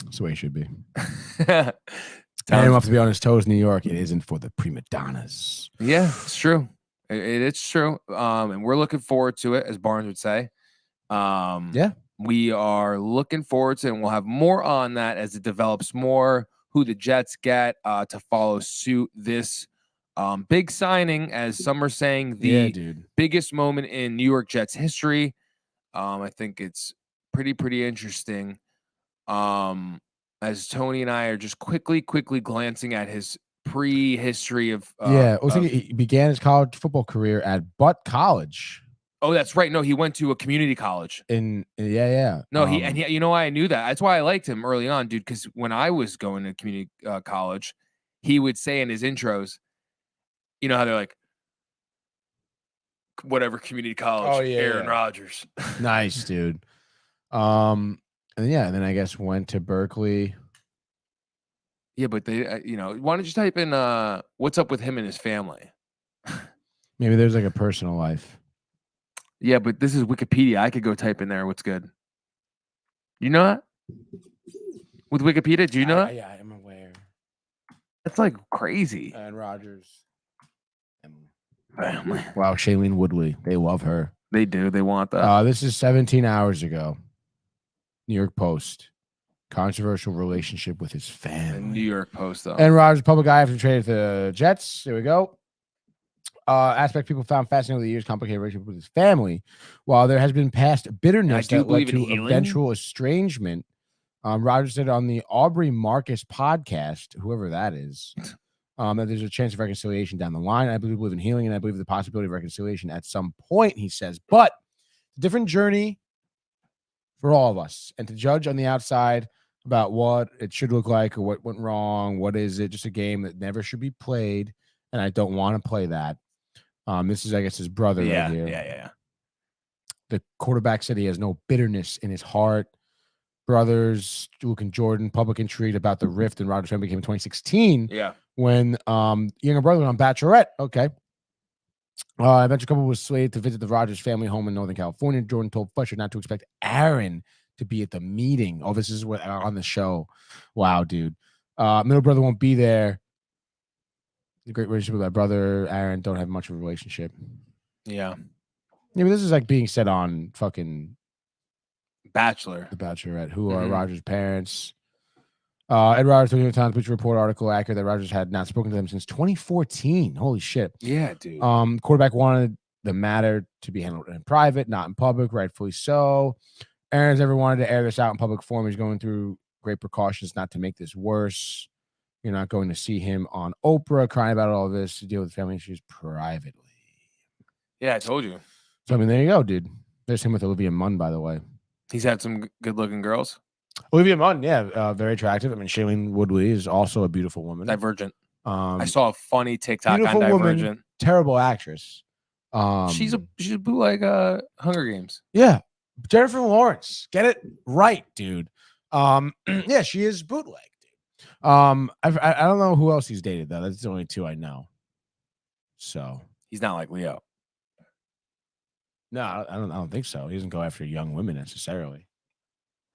That's the way it should be. Tell Aaron him. will have to be on his toes, New York. It isn't for the prima donnas. Yeah, it's true. It's true. And we're looking forward to it, as Barnes would say. Yeah. We are looking forward to it, and we'll have more on that as it develops more, who the Jets get to follow suit this big signing, as some are saying, the dude. biggest moment in New York Jets history. I think it's pretty interesting. As Tony and I are just quickly glancing at his pre-history of It looks like he began his college football career at Butt College. Oh, that's right. No, he went to a community college. No, He you know why I knew that? That's why I liked him early on, dude, because when I was going to community college, he would say in his intros, you know how they're like, whatever community college, Aaron Rodgers. nice, dude. And then I guess went to Berkeley. Yeah, but they, why don't you type in what's up with him and his family? Maybe there's like a personal life. Yeah, but this is Wikipedia. I could go type in there. What's good? You know that? With Wikipedia, do you know that? Yeah, I'm aware. That's like crazy. And Rodgers. Family. Wow, Shailene Woodley. They love her. They do. They want that. This is 17 hours ago. New York Post. Controversial relationship with his The family. New York Post, though. And Rodgers, public eye after traded to the Jets. There we go. Aspect people found fascinating over the years, complicated relationship with his family. While there has been past bitterness do that led believe in to healing. eventual estrangement, Rodgers said on the Aubrey Marcus podcast, whoever that is, that there's a chance of reconciliation down the line. I believe in healing, and I believe the possibility of reconciliation at some point, he says. But different journey for all of us. And to judge on the outside, about what it should look like or what went wrong. What is it? Just a game that never should be played, and I don't want to play that. This is, I guess, his brother right here. Yeah. The quarterback said he has no bitterness in his heart. Brothers, Duke and Jordan, public intrigue about the rift in Rodgers family became in 2016. Yeah. When younger brother went on Bachelorette. Okay. Adventure couple was slated to visit the Rodgers family home in Northern California. Jordan told Fletcher not to expect Aaron to be at the meeting. Oh, this is what on the show. Wow, dude. Middle brother won't be there. A great relationship with my brother. Aaron don't have much of a relationship. Yeah. Yeah, but this is like being said on fucking Bachelor. The Bachelorette, who are Rodgers' parents. Ed Rodgers, the New York Times, which report article accurate that Rodgers had not spoken to them since 2014. Holy shit. Yeah, dude. Quarterback wanted the matter to be handled in private, not in public, rightfully so. Aaron's never wanted to air this out in public forum. He's going through great precautions not to make this worse. You're not going to see him on Oprah crying about all this to deal with family issues privately. Yeah, I told you. So, I mean, there you go, dude. There's him with Olivia Munn, by the way. He's had some good-looking girls. Olivia Munn, yeah, very attractive. I mean, Shailene Woodley is also a beautiful woman. Divergent. I saw a funny TikTok on beautiful Divergent. Woman, terrible actress. She's a bootleg Hunger Games. Yeah, Jennifer Lawrence, get it right, dude. Yeah, she is bootleg, dude. I don't know who else he's dated though. That's the only two I know. So he's not like Leo. No, I don't think so. He doesn't go after young women necessarily.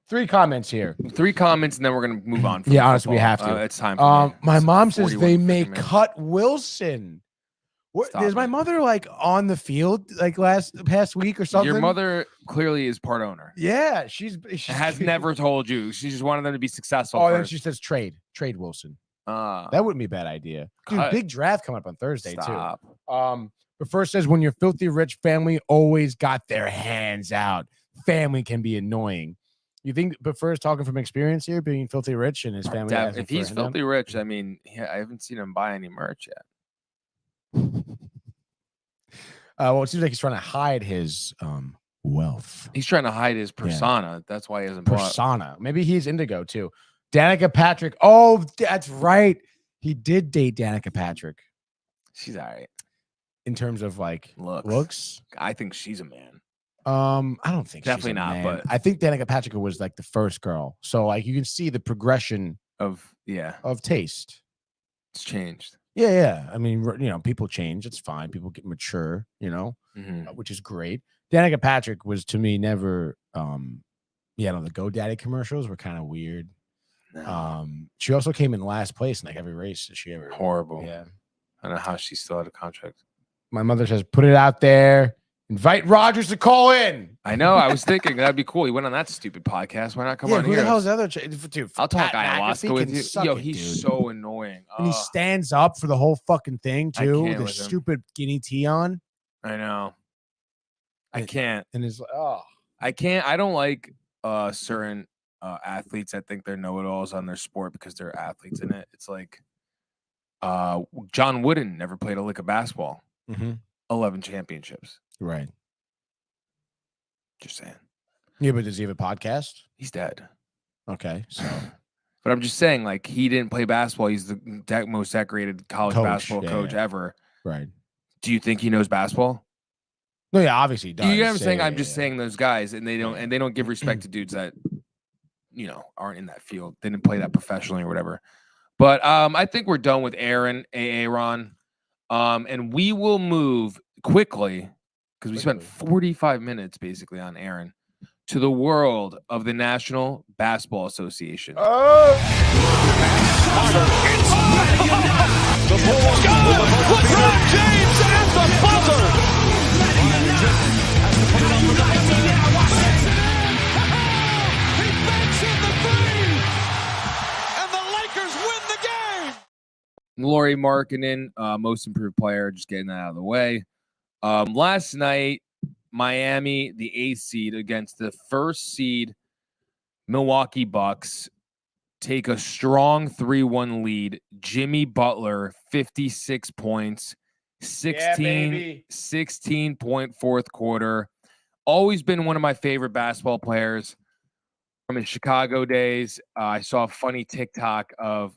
3 comments here. 3 comments, and then we're gonna move on. Yeah, honestly, we have to. It's time. For my mom says they may cut Wilson. Is my mother like on the field like past week or something? Your mother clearly is part owner. Yeah, she has never told you. She just wanted them to be successful. Oh, then she says trade Wilson. That wouldn't be a bad idea. Dude, big draft coming up on Thursday too. But first says when your filthy rich family always got their hands out. Family can be annoying. You think Buffer's talking from experience here, being filthy rich and his family? If he's filthy rich, I mean, I haven't seen him buy any merch yet. Well, it seems like he's trying to hide his wealth. He's trying to hide his persona. Yeah. That's why he hasn't bought. Maybe he's indigo too. Danica Patrick. Oh, that's right. He did date Danica Patrick. She's all right. In terms of like looks, I think she's a man. I don't think definitely not, man. But I think Danica Patrick was like the first girl. So like you can see the progression of taste. It's changed. Yeah. I mean, people change. It's fine. People get mature, which is great. Danica Patrick was to me never. The GoDaddy commercials were kind of weird. No. She also came in last place in like every race that she ever. Horrible. Yeah. I don't know how she still had a contract. My mother says, put it out there. Invite Rodgers to call in. I know. I was thinking that'd be cool. He went on that stupid podcast. Why not come on who here? Who the hell's the other dude? I'll talk ayahuasca with you. Yo, he's so annoying. And he stands up for the whole fucking thing too. With the stupid guinea tea on. I know. I can't. And it's I can't. I don't like certain athletes that think they're know-it-alls on their sport because they're athletes in it. It's like John Wooden never played a lick of basketball. 11 championships. Right. Just saying. Yeah, but does he have a podcast? He's dead. Okay, so. But I'm just saying, like, he didn't play basketball. He's the most decorated college basketball coach ever. Right. Do you think he knows basketball? No, yeah, obviously he does. You know what I'm saying? I'm just saying those guys, and they don't give respect to dudes that aren't in that field. They didn't play that professionally or whatever. But I think we're done with Aaron, Aaron. And we will move quickly because we spent 45 minutes basically on Aaron to the world of the National Basketball Association. The Bulls go! LeBron James at the buzzer! He banks in the three! And the Lakers win the game! Lauri Markkanen, most improved player, just getting that out of the way. Last night, Miami, the 8th seed against the 1st seed Milwaukee Bucks, take a strong 3-1 lead. Jimmy Butler, 56 points, 16-point fourth quarter. Always been one of my favorite basketball players. from his Chicago days. I saw a funny TikTok of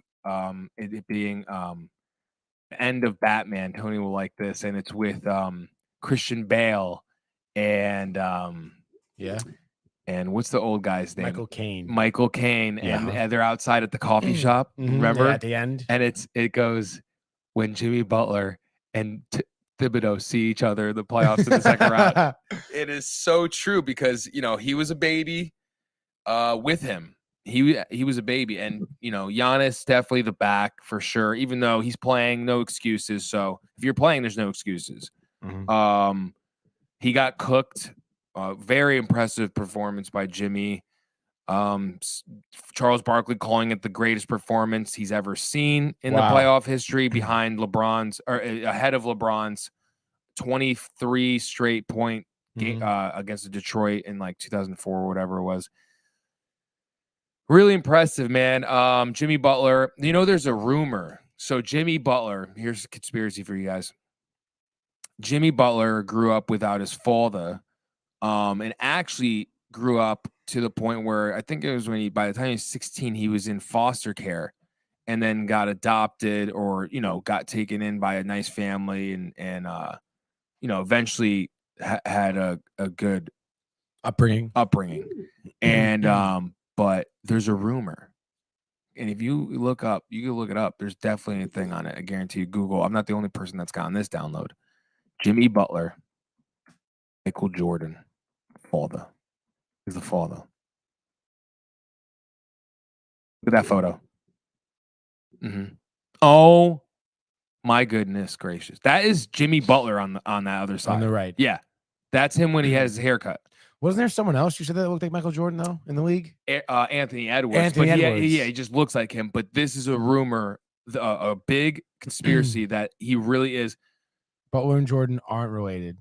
it being the end of Batman. Tony will like this, and it's with Christian Bale and Yeah. and what's the old guy's name? Michael Caine. Michael Caine, Yeah. and they're outside at the coffee shop. Remember Yeah, at the end? And it goes when Jimmy Butler and Thibodeau see each other in the playoffs in the second round. It is so true because he was a baby with him. He was a baby, and Giannis definitely the back for sure. Even though he's playing, no excuses. So if you're playing, there's no excuses. He got cooked. Very impressive performance by Jimmy. Charles Barkley calling it the greatest performance he's ever seen in the playoff history, behind LeBron's or ahead of LeBron's 23 straight point game against Detroit in like 2004 or whatever it was. Really impressive, man. Jimmy Butler, there's a rumor. So Jimmy Butler, here's a conspiracy for you guys. Jimmy Butler grew up without his father, and actually grew up to the point where I think it was by the time he was 16, he was in foster care, and then got adopted or got taken in by a nice family, and eventually had a good upbringing. And but there's a rumor, and if you look it up. There's definitely a thing on it. I guarantee you. Google. I'm not the only person that's gotten this download. Jimmy Butler, Michael Jordan, father. Is the father. Look at that photo. Oh my goodness gracious. That is Jimmy Butler on that other side. On the right. Yeah. That's him when he has his haircut. Wasn't there someone else you said that looked like Michael Jordan, though, in the league? Anthony Edwards. He just looks like him. But this is a rumor, a big conspiracy that he really is. Butler and Jordan aren't related.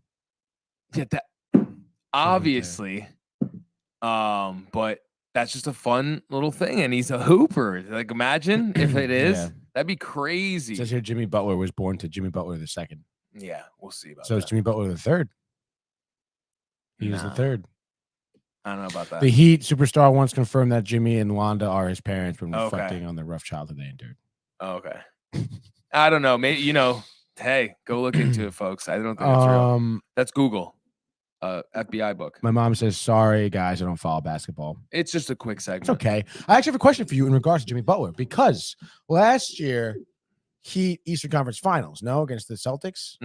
Yeah, that obviously. But that's just a fun little thing, and he's a hooper. Like, imagine if it is. Yeah. That'd be crazy. It says here Jimmy Butler was born to Jimmy Butler II. Yeah, we'll see about that. So it's Jimmy Butler III. He was the third. I don't know about that. The Heat superstar once confirmed that Jimmy and Londa are his parents when reflecting on the rough childhood they endured. Okay. I don't know. Maybe, hey, go look into it, folks. I don't think it's real. That's Google. FBI book. My mom says, sorry, guys, I don't follow basketball. It's just a quick segment. It's okay. I actually have a question for you in regards to Jimmy Butler, because last year, Heat Eastern Conference Finals, against the Celtics.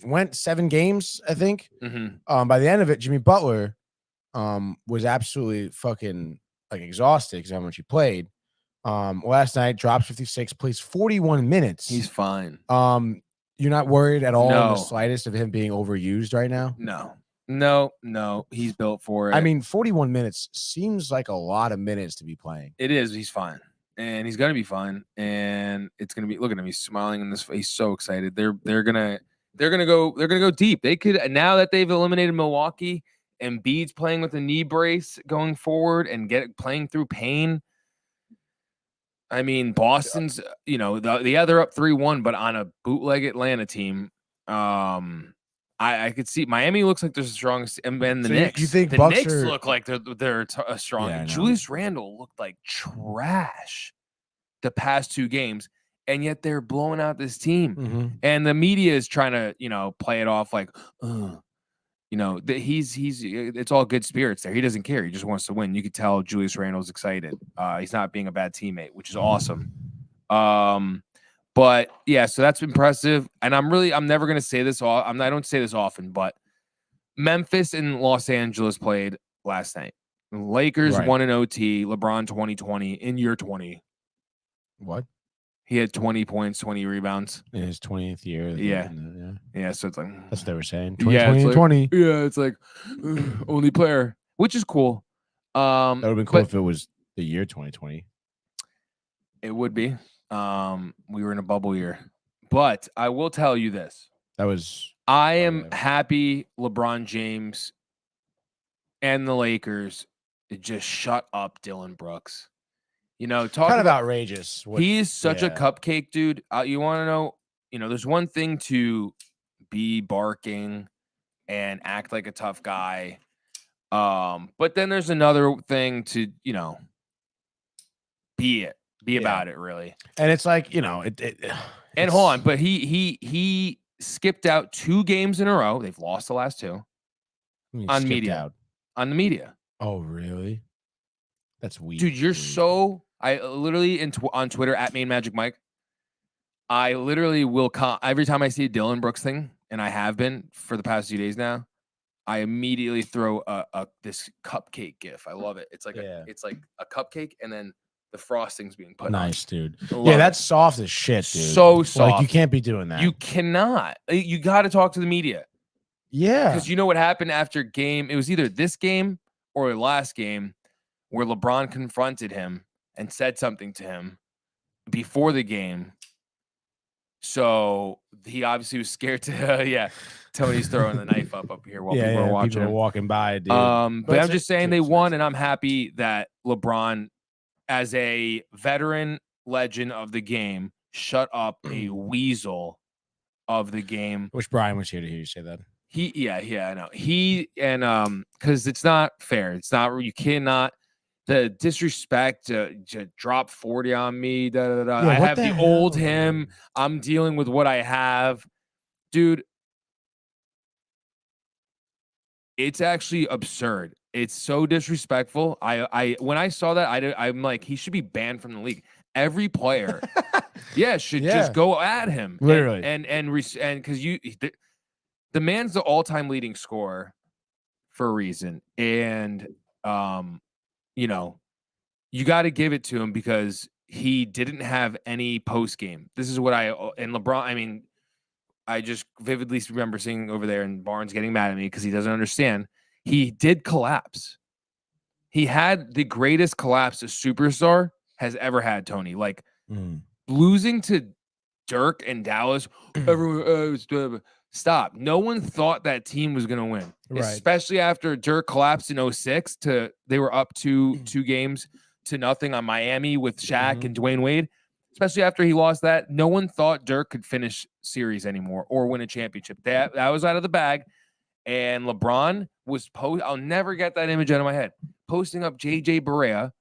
Went 7 games, I think. By the end of it, Jimmy Butler was absolutely fucking exhausted because how much he played. Last night, drops 56, plays 41 minutes. He's fine. You're not worried at all in the slightest of him being overused right now? No. He's built for it. I mean, 41 minutes seems like a lot of minutes to be playing. It is. He's fine. And he's gonna be fine. And it's gonna be, look at him. He's smiling in this face. He's so excited. They're gonna go deep. They could, now that they've eliminated Milwaukee, and Embiid's playing with a knee brace going forward and playing through pain. I mean, Boston's, the other up 3-1, but on a bootleg Atlanta team. I could see Miami looks like they're the strongest, and then the Knicks. You think the Bucks Knicks look like they're strong? Yeah, Julius Randle looked like trash the past 2 games, and yet they're blowing out this team. And the media is trying to play it off like, it's all good spirits there. He doesn't care. He just wants to win. You could tell Julius Randle's excited. He's not being a bad teammate, which is awesome. But yeah, so that's impressive. And I'm never going to say this. I don't say this often, but Memphis and Los Angeles played last night. Lakers won in OT. LeBron 2020 in year 20. What? He had 20 points, 20 rebounds. In his 20th year. Yeah, so it's like... That's what they were saying. 2020 and 20. Yeah, it's like only player, which is cool. That would have been cool if it was the year 2020. It would be. We were in a bubble year. But I will tell you this. I am happy LeBron James and the Lakers just shut up Dylan Brooks. Kind of outrageous. He is such a cupcake, dude. You want to know, there's one thing to be barking and act like a tough guy. But then there's another thing to, be about it really. And it's like, And hold on, but he skipped out 2 games in a row. They've lost the last 2 on media. On the media. Oh, really? That's weird. Dude, you're so I literally on Twitter at Main Magic Mike. I literally will every time I see a Dylan Brooks thing, and I have been for the past few days now, I immediately throw this cupcake gif. I love it. It's like it's like a cupcake and then the frosting's being put on. Nice, dude. Yeah, that's soft as shit, dude. So soft. Like, you can't be doing that. You cannot. You got to talk to the media. Yeah. Because you know what happened after game? It was either this game or the last game where LeBron confronted him and said something to him before the game. So he obviously was scared to, Tony's throwing the knife up here while people are watching. People are walking by, dude. But I'm just saying they won, and I'm happy that LeBron, as a veteran legend of the game, shut up a weasel of the game. Wish Brian was here to hear you say that. I know. Because it's not fair. It's not, you cannot, the disrespect to drop 40 on me. I have the old him. I'm dealing with what I have. Dude, it's actually absurd. It's so disrespectful. When I saw that, I'm like, he should be banned from the league. Every player, should just go at him. Literally. And because the man's the all-time leading scorer for a reason. And, you got to give it to him because he didn't have any post game. This is what and LeBron, I just vividly remember seeing over there and Barnes getting mad at me because he doesn't understand. He did collapse. He had the greatest collapse a superstar has ever had, Tony. Like losing to Dirk and Dallas, everyone, stop. No one thought that team was going to win, especially after Dirk collapsed in 06 they were up 2 games to nothing on Miami with Shaq and Dwayne Wade. Especially after he lost that, no one thought Dirk could finish series anymore or win a championship. That was out of the bag. And LeBron was I'll never get that image out of my head. Posting up JJ Barea,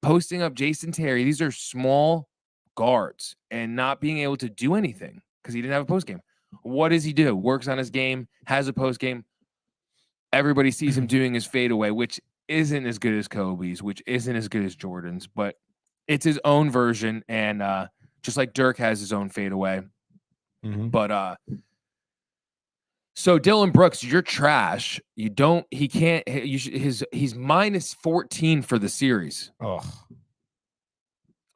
posting up Jason Terry. These are small guards and not being able to do anything because he didn't have a post game. What does he do? Works on his game, has a post game. Everybody sees him doing his fadeaway, which isn't as good as Kobe's, which isn't as good as Jordan's, but it's his own version. And just like Dirk has his own fadeaway. But so Dylan Brooks, you're trash. He's minus 14 for the series. Oh.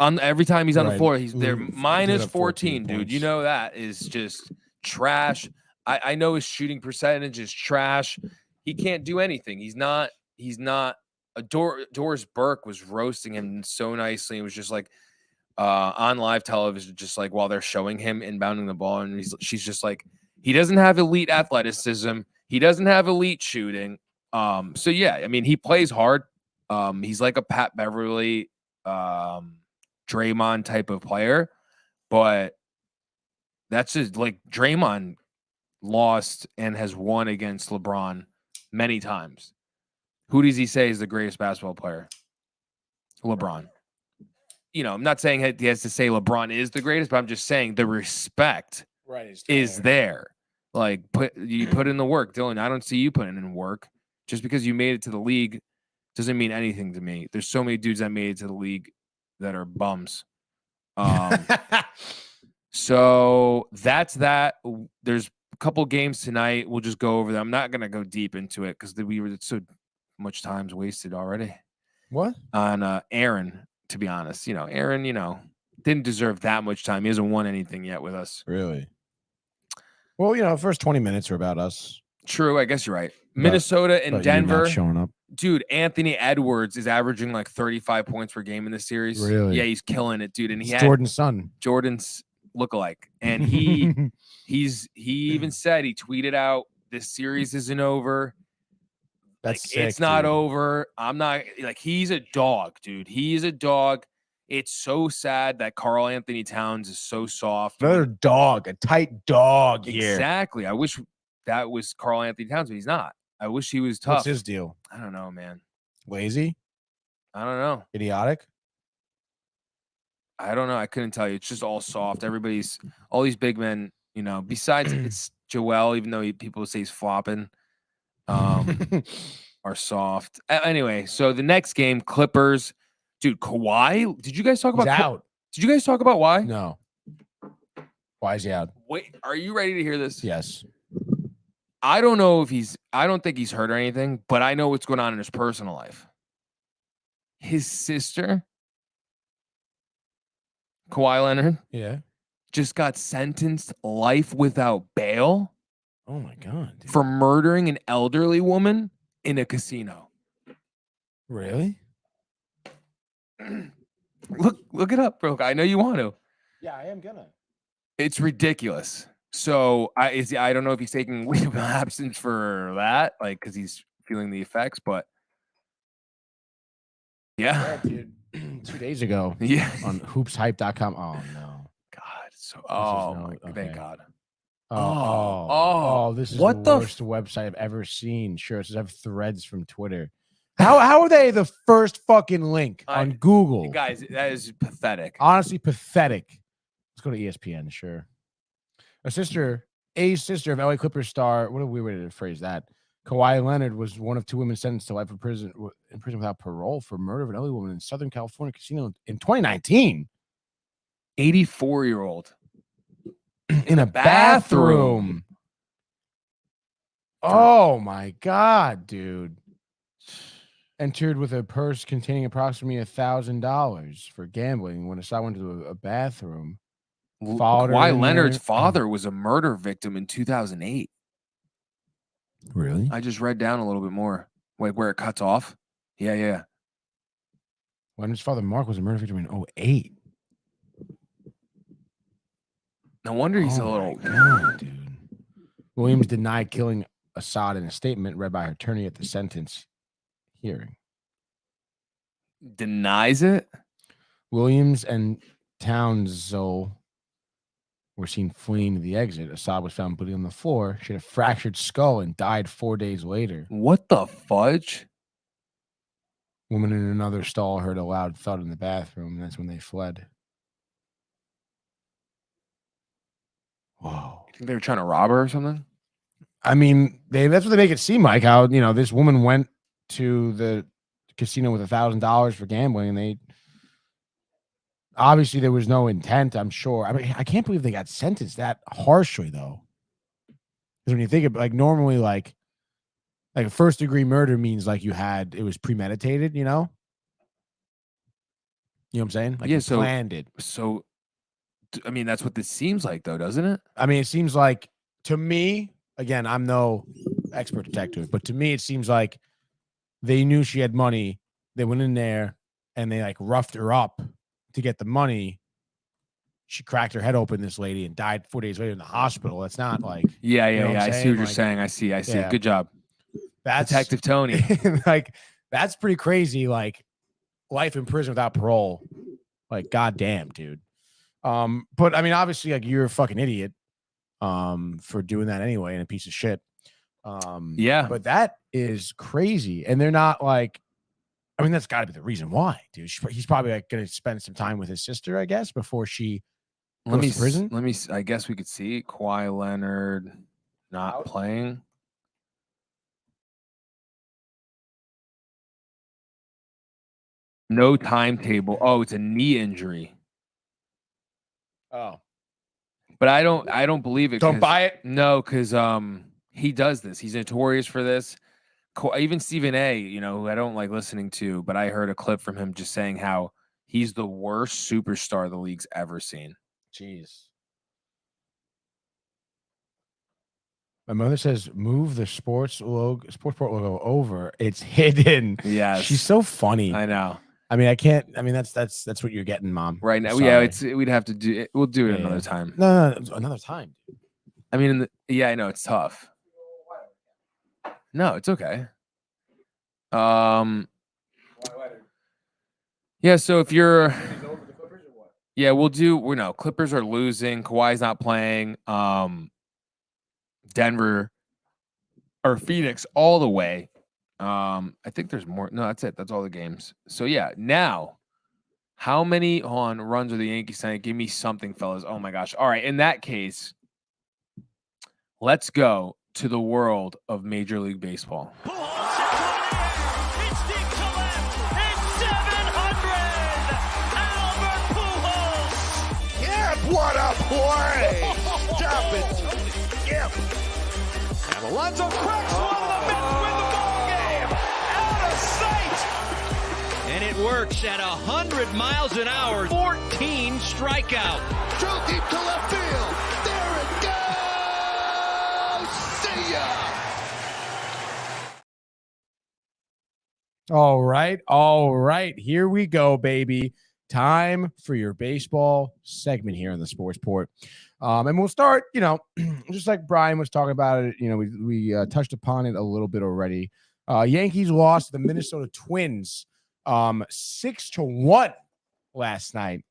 Every time he's on the floor, they're minus 14, dude. You know that is just trash. I know his shooting percentage is trash. He can't do anything. He's not Doris Burke was roasting him so nicely. It was just like on live television, just like while they're showing him inbounding the ball, and she's just like, he doesn't have elite athleticism. He doesn't have elite shooting. So yeah, he plays hard. He's like a Pat Beverly, Draymond type of player, but that's just like Draymond lost and has won against LeBron many times. Who does he say is the greatest basketball player? LeBron. I'm not saying he has to say LeBron is the greatest, but I'm just saying the respect is there. Like, you put in the work, Dylan. I don't see you putting in work. Just because you made it to the league doesn't mean anything to me. There's so many dudes that made it to the league that are bums. So that's that. There's a couple games tonight. We'll just go over them. I'm not going to go deep into it because we were so much time's wasted already. What? On Aaron, to be honest. Aaron, didn't deserve that much time. He hasn't won anything yet with us. Really? Well, first 20 minutes are about us. True, I guess you're right. Minnesota and Denver not showing up. Dude, Anthony Edwards is averaging like 35 points per game in this series. Really? Yeah, he's killing it, dude. And he had Jordan's son. Jordan's lookalike. And he even said, he tweeted out, this series isn't over. That's like, sick, it's not dude. over. I'm not like, he's a dog, dude. He is a dog. It's so sad that Karl Anthony Towns is so soft. Another dog, a tight dog here. Exactly. I wish that was Karl Anthony Towns, but he's not. I wish he was tough. What's his deal? I don't know, man. Lazy? I don't know. Idiotic? I don't know. I couldn't tell you. It's just all soft. All these big men, besides it's Joel, even though people say he's flopping, are soft. Anyway, so the next game, Clippers. Dude, Kawhi. Did you guys talk He's about out. Did you guys talk about why? No. Why is he out? Wait, are you ready to hear this? Yes. I don't know if I don't think he's hurt or anything, but I know what's going on in his personal life. His sister, Kawhi Leonard, Yeah. just got sentenced life without bail Oh my God. Dude. for murdering an elderly woman in a casino. Really? Look it up, bro. I know you want to. Yeah, I am gonna. It's ridiculous. So I don't know if he's taking leave of absence for that, like because he's feeling the effects, but yeah, dude. 2 days ago yeah. on hoopshype.com. Oh no. God, so okay. thank God. This is what the the worst website I've ever seen. Sure, it says I have threads from Twitter. How are they the first fucking link on Google? Guys, that is pathetic. Honestly, pathetic. Let's go to ESPN. Sure. A sister of LA Clippers star. What a weird way to phrase that. Kawhi Leonard was one of 2 women sentenced to life in prison without parole for murder of an elderly woman in Southern California casino in 2019. 84-year-old in a bathroom. Oh my God, dude. Entered with a purse containing approximately $1,000 for gambling when I went to a bathroom. Kawhi Leonard's father was a murder victim in 2008. Really? I just read down a little bit more, like where it cuts off. Yeah. Leonard's father, Mark, was a murder victim in 2008. No wonder he's a little. God, dude. Williams denied killing Assad in a statement read by her attorney at the sentence hearing. Denies it? Williams and Townsend were seen fleeing to the exit. Assad was found bleeding on the floor. She had a fractured skull and died 4 days later. What the fudge? Woman in another stall heard a loud thud in the bathroom. That's when they fled. Whoa. You think they were trying to rob her or something? I mean, that's what they make it seem like. How, this woman went to the casino with $1,000 for gambling, and they obviously there was no intent, I'm sure. I mean, I can't believe they got sentenced that harshly, though. Because when you think of normally, like a first degree murder means like it was premeditated, You know what I'm saying? Like, yeah, you so planned it. So, I mean, that's what this seems like, though, doesn't it? I mean, it seems like, to me, again, I'm no expert detective, but to me, it seems like they knew she had money. They went in there and they like roughed her up to get the money. She cracked her head open, this lady, and died 4 days later in the hospital. It's not like, Yeah. I see what you're saying. I see. Yeah. Good job. That's Detective Tony. like, that's pretty crazy. Like, life in prison without parole. Like, goddamn, dude. But I mean, obviously, like, you're a fucking idiot for doing that anyway, and a piece of shit. Yeah. But that is crazy. And they're not like, I mean, that's got to be the reason why, dude. He's probably like going to spend some time with his sister, I guess, before she goes to prison. I guess we could see Kawhi Leonard not playing. No timetable. Oh, it's a knee injury. Oh. But I don't believe it. Don't buy it? No, because he does this. He's notorious for this. Even Stephen A., who I don't like listening to, but I heard a clip from him just saying how he's the worst superstar the league's ever seen. Jeez. My mother says, move the Sportsport logo over. It's hidden. Yeah. She's so funny. I know. I mean, I can't. I mean, that's what you're getting, Mom. Right now. Sorry. Yeah, we'd have to do it. We'll do it another time. No, another time. I mean, I know it's tough. No, it's okay. Yeah, so if you're yeah, Clippers are losing, Kawhi's not playing. Denver or Phoenix all the way. I think there's more. No, that's it. That's all the games. So yeah, now how many runs are the Yankees saying? Give me something, fellas. Oh my gosh. All right. In that case, let's go to the world of Major League Baseball. It's deep to left. It's 700. Albert Pujols. Yeah, what a play. Stop it. Yep. And Alonso cracks one. The Mets win the ball game. Out of sight. And it works at 100 miles an hour. 14 strikeout. Drill deep to left field. There it goes. See ya. All right. Here we go, baby. Time for your baseball segment here on the Sports Port. And we'll start, just like Brian was talking about it, we touched upon it a little bit already. Yankees lost to the Minnesota Twins 6-1 last night.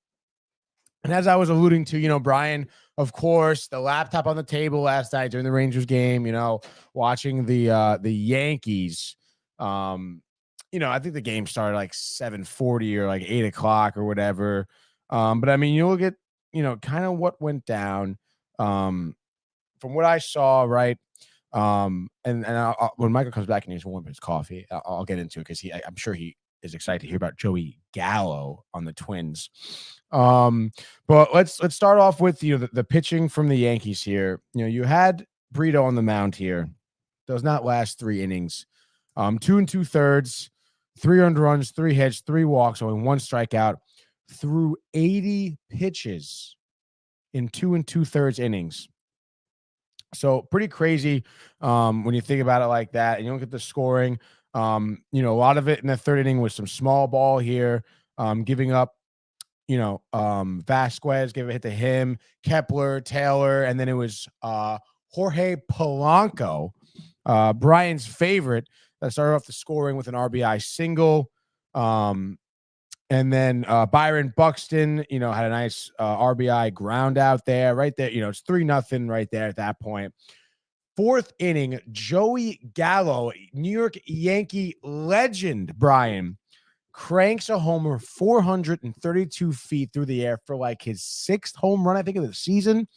And as I was alluding to, Brian, of course, the laptop on the table last night during the Rangers game, watching the Yankees. I think the game started like 7:40 or like 8 o'clock or whatever. But I mean, you look at, kind of what went down from what I saw, right? And when Michael comes back and he's warming his coffee, I'll get into it because I'm sure he is excited to hear about Joey Gallo on the Twins. But let's start off with the pitching from the Yankees here. You had Brito on the mound here. Does not last 3 innings. 2 2/3, 3 earned runs, 3 hits, 3 walks, only 1 strikeout, through 80 pitches in 2 2/3 innings. So pretty crazy when you think about it like that, and you don't get the scoring. A lot of it in the 3rd inning was some small ball here, giving up. Vasquez gave a hit to him, Kepler, Taylor, and then it was Jorge Polanco, Brian's favorite, that started off the scoring with an RBI single. And then Byron Buxton, had a nice RBI ground out there, right there. It's 3-0 right there at that point. 4th inning, Joey Gallo, New York Yankee legend, Brian, cranks a homer 432 feet through the air for like his 6th home run, I think, of the season,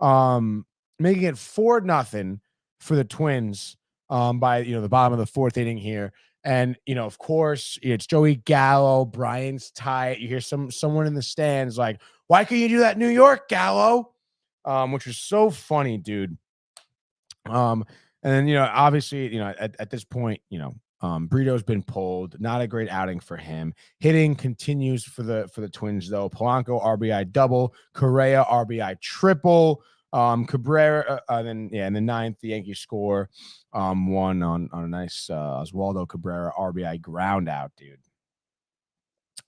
making it 4-0 for the Twins by the bottom of the 4th inning here. And of course, it's Joey Gallo. Brian's tight. You hear someone in the stands like, "Why can't you do that, New York, Gallo?" Which was so funny, dude. And then obviously, at this point, Brito's been pulled. Not a great outing for him. Hitting continues for the Twins though. Polanco RBI double, Correa RBI triple. Cabrera, in the 9th, the Yankees score 1 on a nice Oswaldo Cabrera RBI ground out, dude.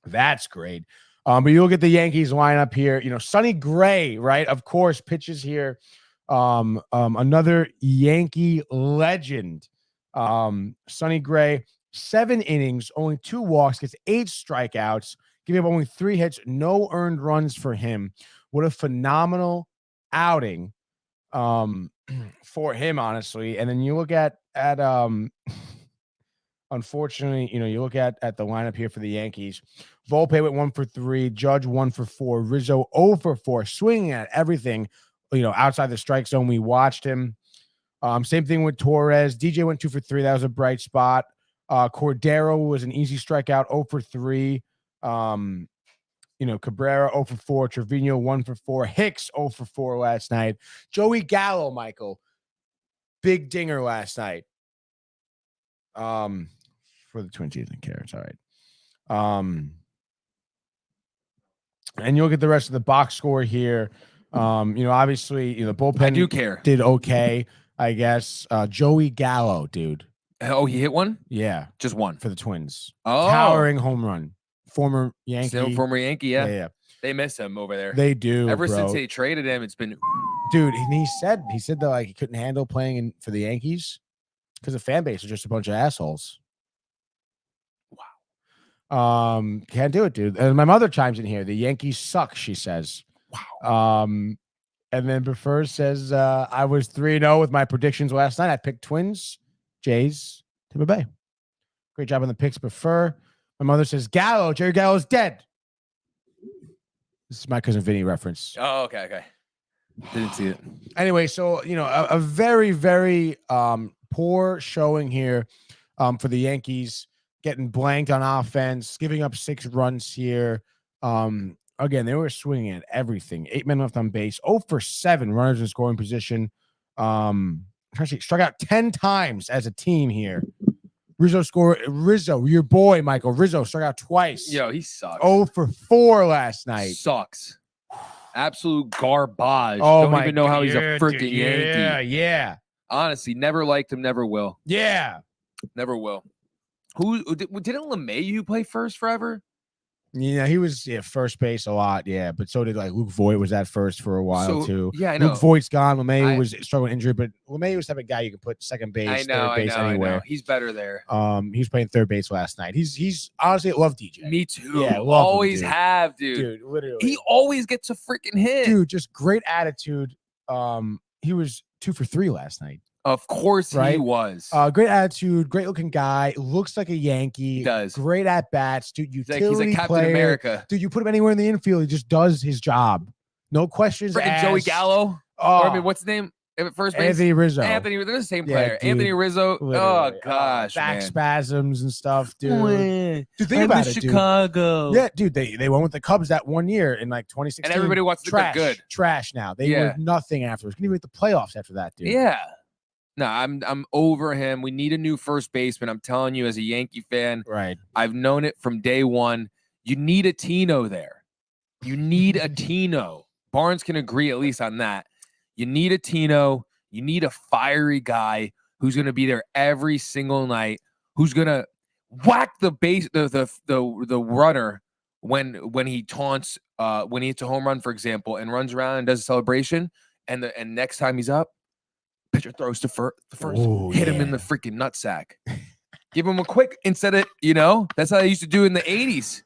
That's great. But you look at the Yankees lineup here, Sonny Gray, right? Of course, pitches here. Another Yankee legend. Sonny Gray, 7 innings, only 2 walks, gets 8 strikeouts, giving up only 3 hits, no earned runs for him. What a phenomenal outing for him, honestly. And then you look at unfortunately, you look at the lineup here for the Yankees. Volpe went 1 for 3, Judge 1 for 4, Rizzo 0 for 4, swinging at everything, outside the strike zone. We watched him. Same thing with Torres. DJ went 2 for 3. That was a bright spot. Cordero was an easy strikeout, 0 for 3. Cabrera 0 for 4, Trevino 1 for 4, Hicks 0 for 4 last night. Joey Gallo, Michael, big dinger last night. For the Twins, he doesn't care. It's all right. And you'll get the rest of the box score here. Obviously, the bullpen I do care. Did okay, I guess. Joey Gallo, dude. Oh, he hit one? Yeah. Just one. For the Twins. Oh. Towering home run. Former Yankee. Still former Yankee, yeah. Yeah. They miss him over there. They do. Ever bro. since they traded him, it's been. Dude, and he said that like he couldn't handle playing for the Yankees because the fan base is just a bunch of assholes. Wow. Can't do it, dude. And my mother chimes in here. The Yankees suck, she says. Wow. And then Prefer says, I was 3-0 with my predictions last night. I picked Twins, Jays, Tampa Bay. Great job on the picks, Prefer. My mother says, Gallo, Jerry Gallo's dead. This is my cousin Vinny reference. Oh, okay. Didn't see it. Anyway, so, a very, very poor showing here for the Yankees, getting blanked on offense, giving up 6 runs here. Again, they were swinging at everything. 8 men left on base. 0 for 7 runners in scoring position. Actually struck out 10 times as a team here. Rizzo, your boy, Michael. Rizzo struck out twice. Yo, he sucks. 0 for 4 last night. Sucks. Absolute garbage. Oh, Don't my even know how he's a God, freaking dude. Yankee. Yeah. Honestly, never liked him, never will. Yeah. Never will. Didn't LeMahieu play first forever? Yeah, he was first base a lot, but so did like Luke Voigt was at first for a while too. Yeah, I know. Luke Voigt's gone. LeMahieu was struggling with injury, but LeMahieu was the type of guy you could put second base, third base anywhere. I know. He's better there. He was playing third base last night. He's honestly, I love DJ. Me too. Yeah, always him, have, dude. Dude, literally. He always gets a freaking hit. Dude, just great attitude. He was 2 for 3 last night. Of course he Right? was. Great attitude, great looking guy. Looks like a Yankee. He does. Great at bats, dude. He's Utility like Captain player. America. Dude, you put him anywhere in the infield, he just does his job. No questions Freaking asked. Joey Gallo. Oh, Or, I mean, what's his name? At first base? Anthony Rizzo. They're the same Yeah, player. dude, Anthony Rizzo. literally. Oh, gosh, back man. spasms and stuff, dude. Dude, Dude, think about it, Chicago. dude. Yeah, dude, they went with the Cubs that one year in like 2016. And everybody wants to think they're good. Trash now. They were nothing afterwards. Couldn't even make the playoffs after that, dude. Yeah. No, I'm over him. We need a new first baseman. I'm telling you, as a Yankee fan, Right. I've known it from day one. You need a Tino there. You need a Tino. Barnes can agree at least on that. You need a Tino. You need a fiery guy who's going to be there every single night, who's going to whack the base, the runner when he taunts, when he hits a home run, for example, and runs around and does a celebration. And next time he's up, pitcher throws to the first, hit him in the freaking nutsack. Give him a quick instead of, that's how they used to do in the 80s,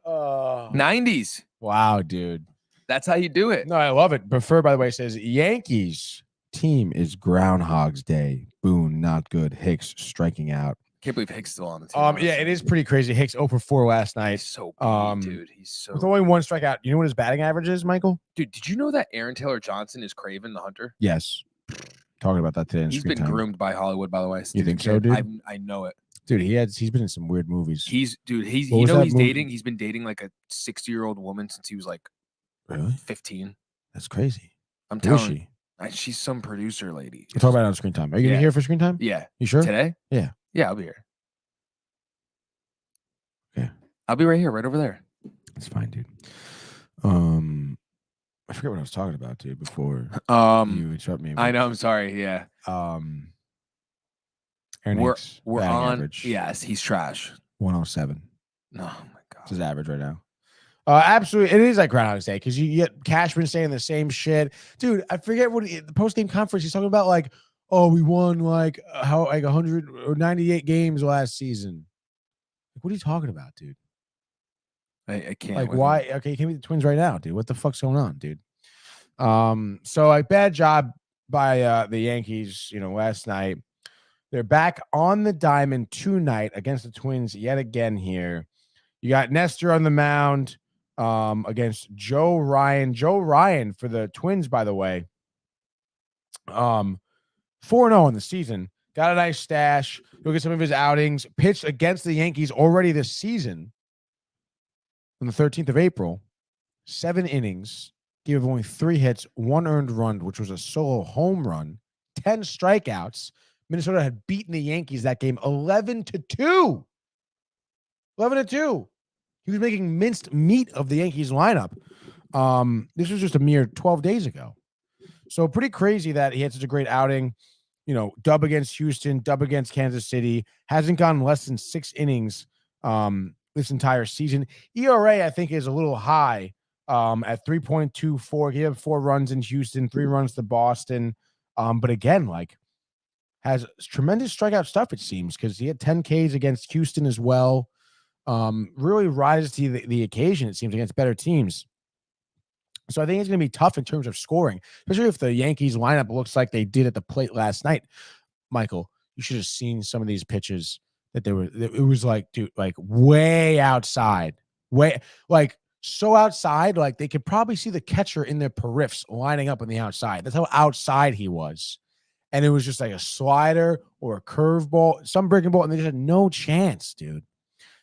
90s. Wow, dude. That's how you do it. No, I love it. Prefer, by the way, says Yankees team is Groundhog's Day. Boone, not good. Hicks striking out. Can't believe Hicks still on the team. Yeah, it is pretty crazy. Hicks 0 for 4 last night. He's so beat, dude. He's so with only 1 strikeout. You know what his batting average is, Michael? Dude, did you know that Aaron Taylor Johnson is Craven the Hunter? Yes. Talking about that today. He's been groomed by Hollywood, by the way. You think so, dude? I know it. Dude, he's been in some weird movies. He's he's movie? dating. He's been dating like a 60-year-old woman since he was like really 15. That's crazy. I'm Who is telling you. she? She's some producer lady. We'll talk about it on screen time. Are you gonna hear for screen time? Yeah. You sure? Today? Yeah. Yeah, I'll be here. Okay. I'll be right here, right over there. That's fine, dude. I forget what I was talking about, dude, before you interrupt me. I know, I'm sorry. Yeah. Aaron We're Hicks, on average, yes, he's trash. 107. Oh my It's god. his average right now. Absolutely, it is like Groundhog's Day because you get Cashman saying the same shit, dude. I forget what the post game conference he's talking about. Like, oh, we won like 198 games last season. Like, what are you talking about, dude? I can't. Like, with why? him. Okay, you can't beat the Twins right now, dude. What the fuck's going on, dude? So like bad job by the Yankees. Last night they're back on the diamond tonight against the Twins yet again. Here, you got Nestor on the mound. Against Joe Ryan. Joe Ryan for the Twins, by the way. 4-0 in the season. Got a nice stash. Look at some of his outings. Pitched against the Yankees already this season on the 13th of April. 7 innings. Gave only 3 hits, 1 earned run, which was a solo home run. 10 strikeouts. Minnesota had beaten the Yankees that game 11-2. 11-2. He was making minced meat of the Yankees lineup. This was just a mere 12 days ago. So pretty crazy that he had such a great outing. Dub against Houston, dub against Kansas City. Hasn't gone less than 6 innings this entire season. ERA, I think, is a little high at 3.24. He had 4 runs in Houston, 3 runs to Boston. But again, has tremendous strikeout stuff, it seems, because he had 10 Ks against Houston as well. Really rises to the occasion, it seems, against better teams. So I think it's going to be tough in terms of scoring, especially if the Yankees lineup looks like they did at the plate last night. Michael, you should have seen some of these pitches that they were. It was like, dude, like way outside, way like so outside, like they could probably see the catcher in their periffs lining up on the outside. That's how outside he was. And it was just like a slider or a curveball, some breaking ball, and they just had no chance, dude.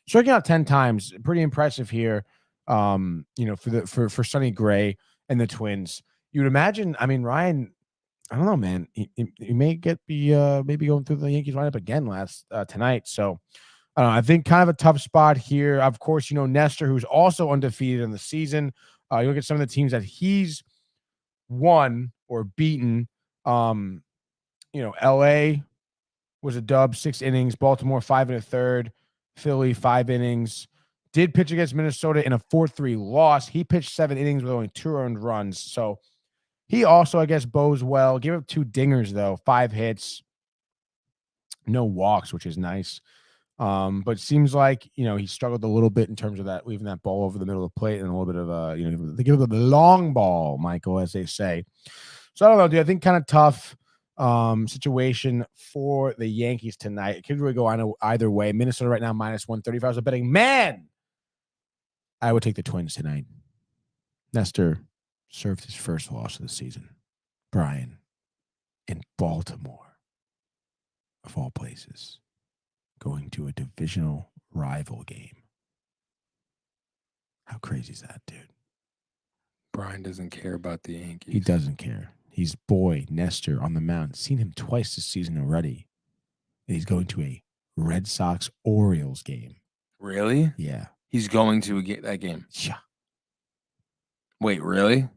Striking out 10 times, pretty impressive here. For Sonny Gray and the Twins. You would imagine, I mean, Ryan, I don't know, man. He may maybe going through the Yankees lineup again tonight. So I think kind of a tough spot here. Of course, Nestor, who's also undefeated in the season. You look at some of the teams that he's won or beaten. LA was a dub, 6 innings. Baltimore 5 1/3. Philly 5 innings. Did pitch against Minnesota in a 4-3 loss. He pitched 7 innings with only 2 earned runs. So he also, I guess, bows well. Gave up 2 dingers, though. 5 hits. No walks, which is nice. But seems like, he struggled a little bit in terms of that, leaving that ball over the middle of the plate and a little bit of they give it the long ball, Michael, as they say. So I don't know, dude. I think kind of tough situation for the Yankees tonight. It could really go either way. Minnesota right now -130. If I was a betting man, I would take the Twins tonight. Nestor served his first loss of the season. Brian in Baltimore, of all places, going to a divisional rival game. How crazy is that, dude? Brian doesn't care about the Yankees. He doesn't care. He's boy Nestor on the mound. Seen him twice this season already. And he's going to a Red Sox-Orioles game. Really? Yeah. He's going to get that game. Yeah. Wait, really?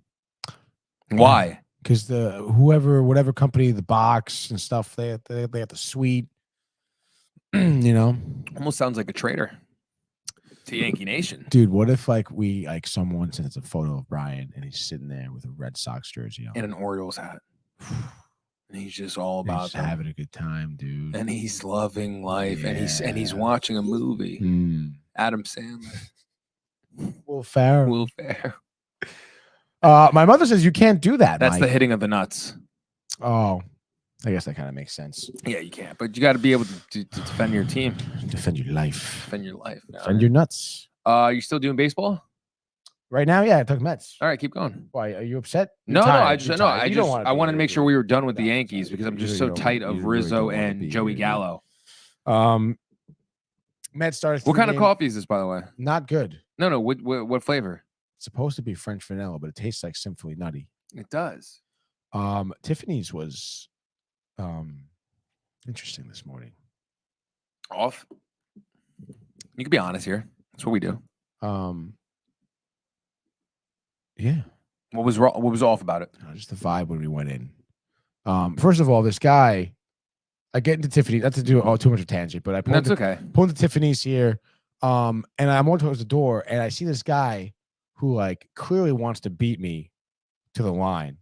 Why? Because whatever company, the box and stuff, they have the suite. Almost sounds like a traitor to Yankee Nation. Dude, what if someone sends a photo of Brian and he's sitting there with a Red Sox jersey on and an Orioles hat. And he's just all about he's having a good time, dude. And he's loving life. Yeah. And he's watching a movie. Adam Sandler. Will Ferrell. My mother says you can't do that. That's Mike. the hitting of the nuts. Oh, I guess that kind of makes sense. Yeah, you can't. But you got to be able to defend your team. Defend your life. Defend your life. Defend your nuts. You still doing baseball? Right now, yeah, I took Mets. All right, keep going. Why are you upset? No, I wanted to make sure we were done with the Yankees because I'm just so tight of Rizzo and Joey Gallo. Mets started. What kind of coffee is this, by the way? Not good. No. What flavor? It's supposed to be French vanilla, but it tastes like Simply Nutty. It does. Tiffany's was interesting this morning. Off. You can be honest here. That's what we do. Yeah. What was wrong? What was off about it? Just the vibe when we went in. First of all, this guy, I get into Tiffany. Not to do too much of a tangent, but I pulled into Tiffany's here. And I'm walking towards the door, and I see this guy who clearly wants to beat me to the line.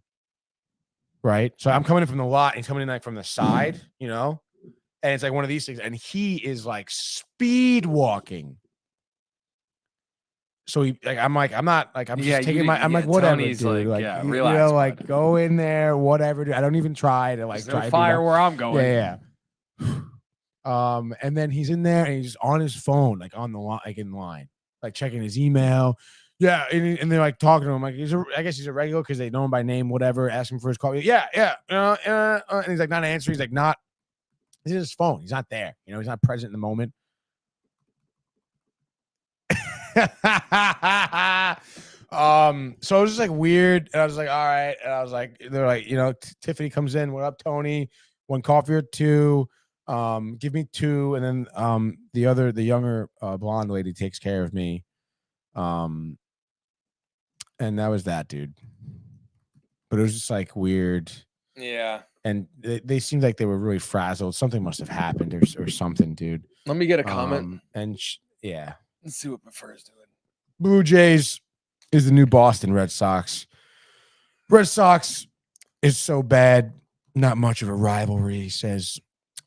Right. So I'm coming in from the lot, and he's coming in from the side, and it's one of these things, and he is speed walking. So I'm just taking my, I'm whatever, Tony's dude. Relax, go in there, whatever, dude. I don't even try to There's no fire where I'm going. Yeah. And then he's in there and he's on his phone, on the line, in line, checking his email. Yeah. And they're talking to him. I guess he's a regular because they know him by name, whatever, ask him for his call. Yeah. And he's not answering. He's he's in his phone. He's not there. He's not present in the moment. So it was just weird, and I was all right, and I was they're Tiffany comes in, what up, Tony? 1 coffee or 2? Give me 2, and then the younger blonde lady takes care of me. And that was that, dude. But it was just weird. Yeah. And they seemed like they were really frazzled. Something must have happened or something, dude. Let me get a comment. Yeah. Let's see what prefers doing. Blue Jays is the new Boston Red Sox. Red Sox is so bad, not much of a rivalry, he says.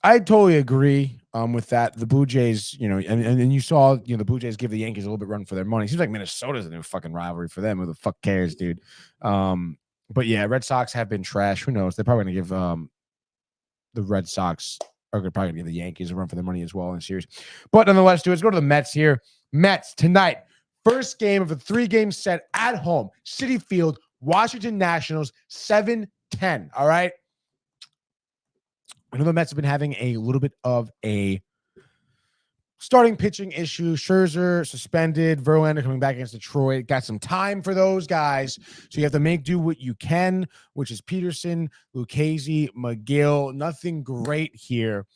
I totally agree. with that, the Blue Jays, and you saw, the Blue Jays give the Yankees a little bit run for their money. Seems like Minnesota's a new fucking rivalry for them. Who the fuck cares, dude? But yeah, Red Sox have been trash. Who knows? They're probably gonna give the Red Sox are probably gonna give the Yankees a run for their money as well in the series. But nonetheless, dude, let's go to the Mets here. Mets tonight, first game of a 3-game set at home, Citi Field, Washington Nationals, 7-10. All right. I know the Mets have been having a little bit of a starting pitching issue. Scherzer suspended, Verlander coming back against Detroit. Got some time for those guys. So you have to make do what you can, which is Peterson, Lucchesi, McGill. Nothing great here.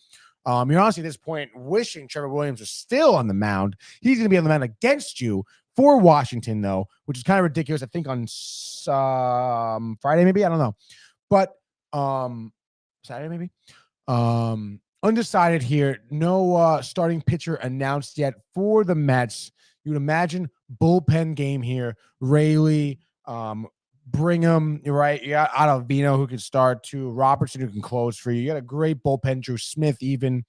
You're honestly at this point wishing Trevor Williams was still on the mound. He's going to be on the mound against you for Washington, though, which is kind of ridiculous. I think on Friday, maybe. I don't know. But Saturday, maybe. Undecided here. No starting pitcher announced yet for the Mets. You would imagine bullpen game here. Rayleigh, Brigham, right? You got Ottavino who can start too. Robertson who can close for you. You got a great bullpen. Drew Smith even.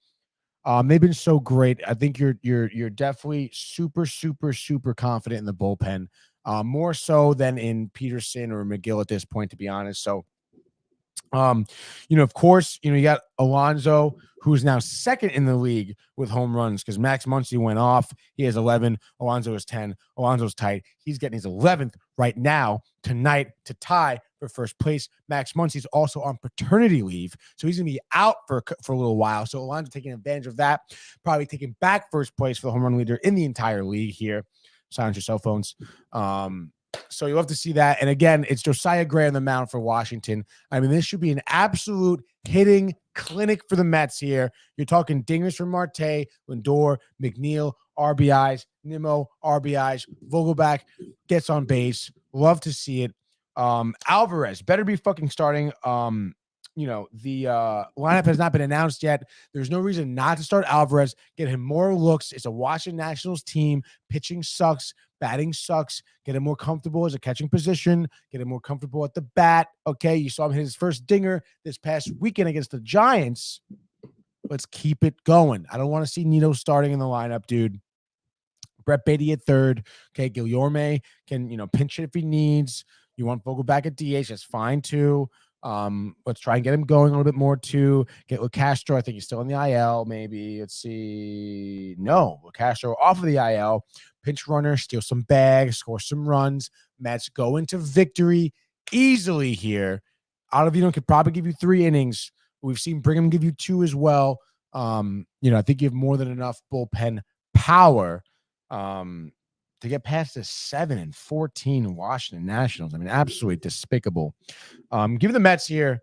They've been so great. I think you're definitely super, super, super confident in the bullpen. More so than in Peterson or McGill at this point, to be honest. So of course, you got Alonso, who's now second in the league with home runs because Max Muncy went off. He has 11. Alonso is 10. Alonso's tight. He's getting his 11th right now tonight to tie for first place. Max Muncy's also on paternity leave, so he's going to be out for a little while. So Alonso taking advantage of that, probably taking back first place for the home run leader in the entire league here. Silence your cell phones. So you'll have to see that. And again, it's Josiah Gray on the mound for Washington. I mean, this should be an absolute hitting clinic for the Mets here. You're talking dingers from Marte, Lindor, McNeil, RBIs, Nimmo, RBIs, Vogelback gets on base. Love to see it. Alvarez better be fucking starting. The lineup has not been announced yet. There's no reason not to start Alvarez. Get him more looks. It's a Washington Nationals team. Pitching sucks. Batting sucks. Get him more comfortable as a catching position. Get him more comfortable at the bat. Okay, you saw him hit his first dinger this past weekend against the Giants. Let's keep it going. I don't want to see Nito starting in the lineup, dude. Brett Beatty at third. Okay, Guillorme can, pinch it if he needs. You want Vogelback at DH, that's fine too. Let's try and get him going a little bit more too. Get LeCastro. I think he's still in the IL. Maybe let's see. No, LeCastro off of the IL. Pinch runner, steal some bags, score some runs. Mets go into victory easily here. Ottavino could probably give you 3 innings. We've seen Brigham give you 2 as well. I think you have more than enough bullpen power to get past the 7-14 Washington Nationals. I mean, absolutely despicable. Give the Mets here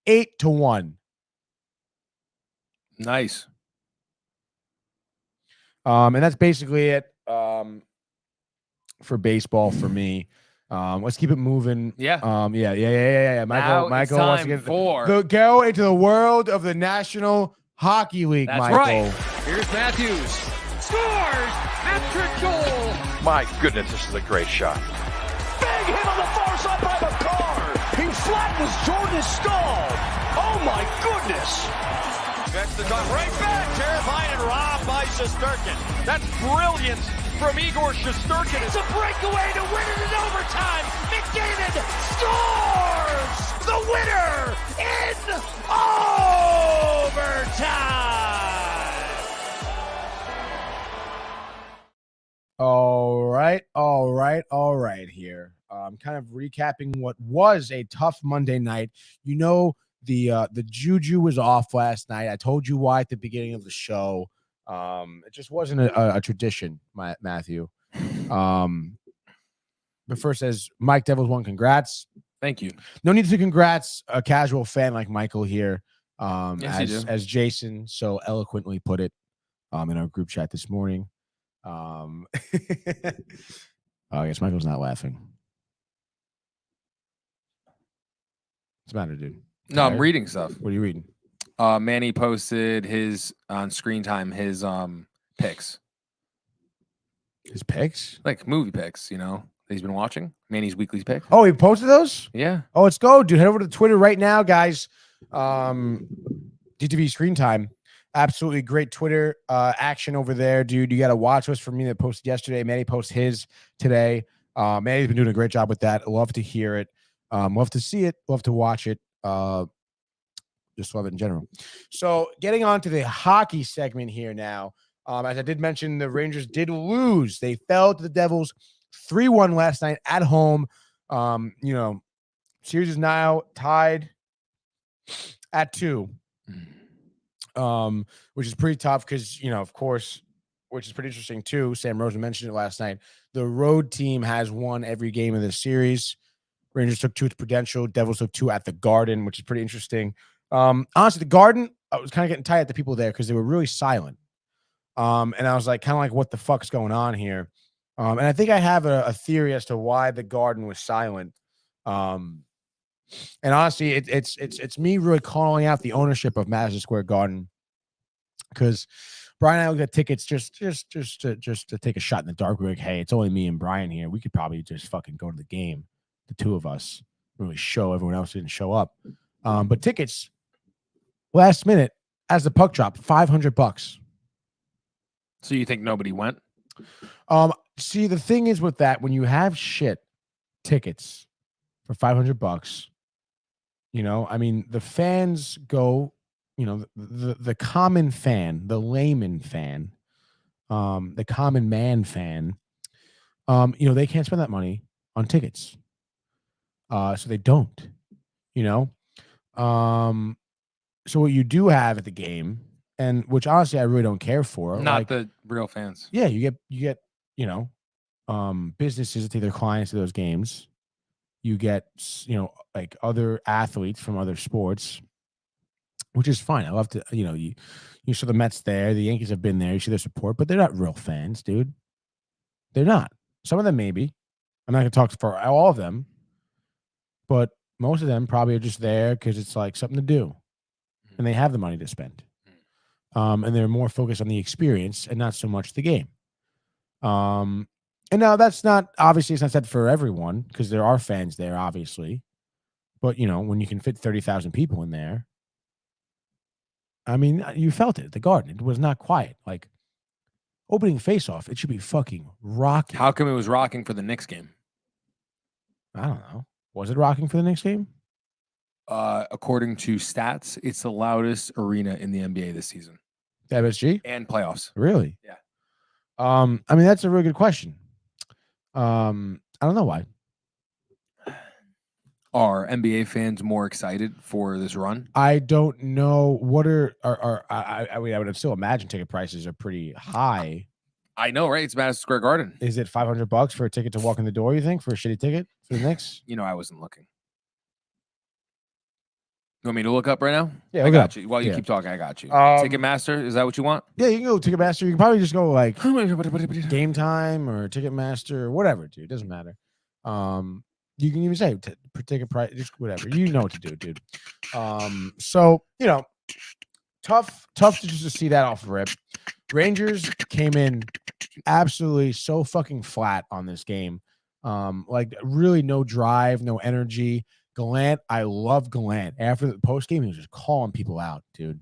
8-1. Nice. And that's basically it for baseball for me. Let's keep it moving. Yeah. Yeah. Michael wants to go into the world of the National Hockey League. That's Michael. Right. Here's Matthews. Scores! Hat-trick goal! My goodness, this is a great shot. Big hit on the far side by the car. He flattens Jordan's skull. Oh my goodness. Gets the top right back. Terrified and robbed by Shesterkin. That's brilliant from Igor Shesterkin. It's a breakaway to win it in overtime. McDavid scores the winner in overtime. All right here. Kind of recapping what was a tough Monday night. The juju was off last night. I told you why at the beginning of the show. It just wasn't a tradition, Matthew. But first, as Mike Devils won, congrats. Thank you. No need to congrats a casual fan like Michael here. Yes, as Jason so eloquently put it in our group chat this morning. I guess Michael's not laughing. What's the matter, dude? No, I'm reading stuff. What are you reading? Manny posted his on screen time, his picks. His picks? Like movie picks, that he's been watching. Manny's weekly pick. Oh, he posted those? Yeah. Oh, let's go, dude. Head over to Twitter right now, guys. DTV screen time. Absolutely great Twitter action over there, dude. You got to watch us for me that posted yesterday. Manny posts his today. Manny's been doing a great job with that. Love to hear it. Love to see it. Love to watch it. Just love it in general. So getting on to the hockey segment here now. As I did mention, the Rangers did lose. They fell to the Devils 3-1 last night at home. Series is now tied at 2. Which is pretty tough because, of course, which is pretty interesting too. Sam Rosen mentioned it last night. The road team has won every game of this series. Rangers took 2 at the Prudential. Devils took 2 at the Garden, which is pretty interesting. Honestly, the Garden, I was kind of getting tired at the people there because they were really silent. And I was like, kind of like, what the fuck's going on here? And I think I have a theory as to why the Garden was silent. And honestly, it's me really calling out the ownership of Madison Square Garden, because Brian and I got tickets just to take a shot in the dark. We're like, hey, it's only me and Brian here. We could probably just fucking go to the game, the two of us, really show everyone else didn't show up. But tickets last minute as the puck dropped, $500. So you think nobody went? See, the thing is with that, when you have shit tickets for $500, I mean, the fans go, the common fan, the layman fan, the common man fan, they can't spend that money on tickets. So they don't, so what you do have at the game, and which honestly I really don't care for, not the real fans. Yeah, you get businesses that take their clients to those games. You get, like other athletes from other sports, which is fine. I love to, you saw the Mets there, the Yankees have been there, you see their support, but they're not real fans, dude. They're not. Some of them maybe. I'm not going to talk for all of them, but most of them probably are just there because it's like something to do, and they have the money to spend. And they're more focused on the experience and not so much the game. And now that's not, obviously it's not said for everyone, because there are fans there, obviously. But, when you can fit 30,000 people in there, I mean, you felt it at the Garden. It was not quiet. Like, opening face-off, it should be fucking rocking. How come it was rocking for the Knicks game? I don't know. Was it rocking for the Knicks game? According to stats, it's the loudest arena in the NBA this season. MSG? And playoffs. Really? Yeah. I mean, that's a really good question. I don't know why. Are NBA fans more excited for this run? I don't know. What I mean, I would still imagine ticket prices are pretty high. I know, right? It's Madison Square Garden. Is it $500 for a ticket to walk in the door, you think, for a shitty ticket for the Knicks? I wasn't looking. You want me to look up right now? Yeah, I got you. While you keep talking, I got you. Ticketmaster, is that what you want? Yeah, you can go Ticketmaster. You can probably just go like Game Time or Ticketmaster or whatever, dude. It doesn't matter. You can even say ticket price, just whatever. You know what to do, dude. So tough to just to see that off the rip. Rangers came in absolutely so fucking flat on this game. Like really no drive, no energy. Gallant, I love Gallant. After the post game, he was just calling people out, dude.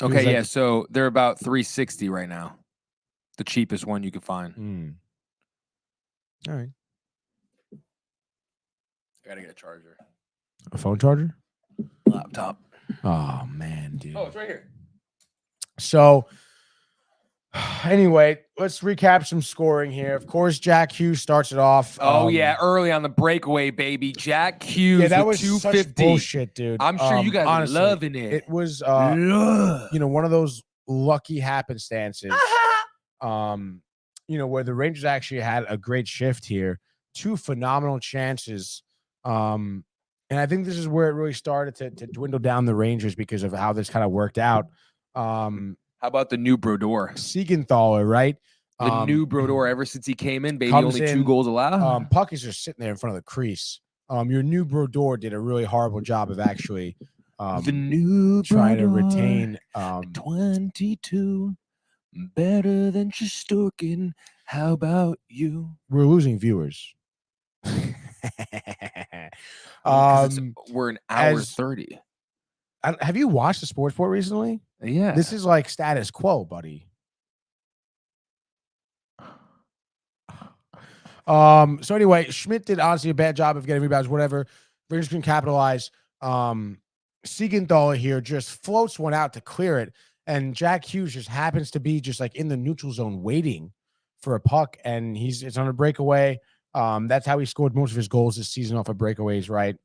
Okay, yeah. So they're about $360 right now. The cheapest one you could find. All right. I gotta get a charger. A phone charger? Laptop. Oh man, dude. Oh, it's right here. So anyway, let's recap some scoring here. Of course, Jack Hughes starts it off. Oh yeah, early on the breakaway, baby. Jack Hughes. Yeah, that was 250. such bullshit, dude. I'm sure you guys honestly, are loving it. It was one of those lucky happenstances. Where the Rangers actually had a great shift here. 2 phenomenal chances. And I think this is where it really started to dwindle down the Rangers because of how this kind of worked out. How about the new Brodeur? Siegenthaler, right? The new Brodeur, ever since he came in, baby, comes only in, 2 goals allowed. Puck is just sitting there in front of the crease. Your new Brodeur did a really horrible job of actually the new trying to Brodeur, retain 22, better than Shesterkin. How about you? We're losing viewers. We're an hour 30. Have you watched the sports report recently? Yeah. This is like status quo, buddy. So anyway, Schmidt did honestly a bad job of getting rebounds, whatever. Rangers can capitalize. Siegenthaler here just floats one out to clear it. And Jack Hughes just happens to be just like in the neutral zone waiting for a puck. And it's on a breakaway. That's how he scored most of his goals this season, off of breakaways, right?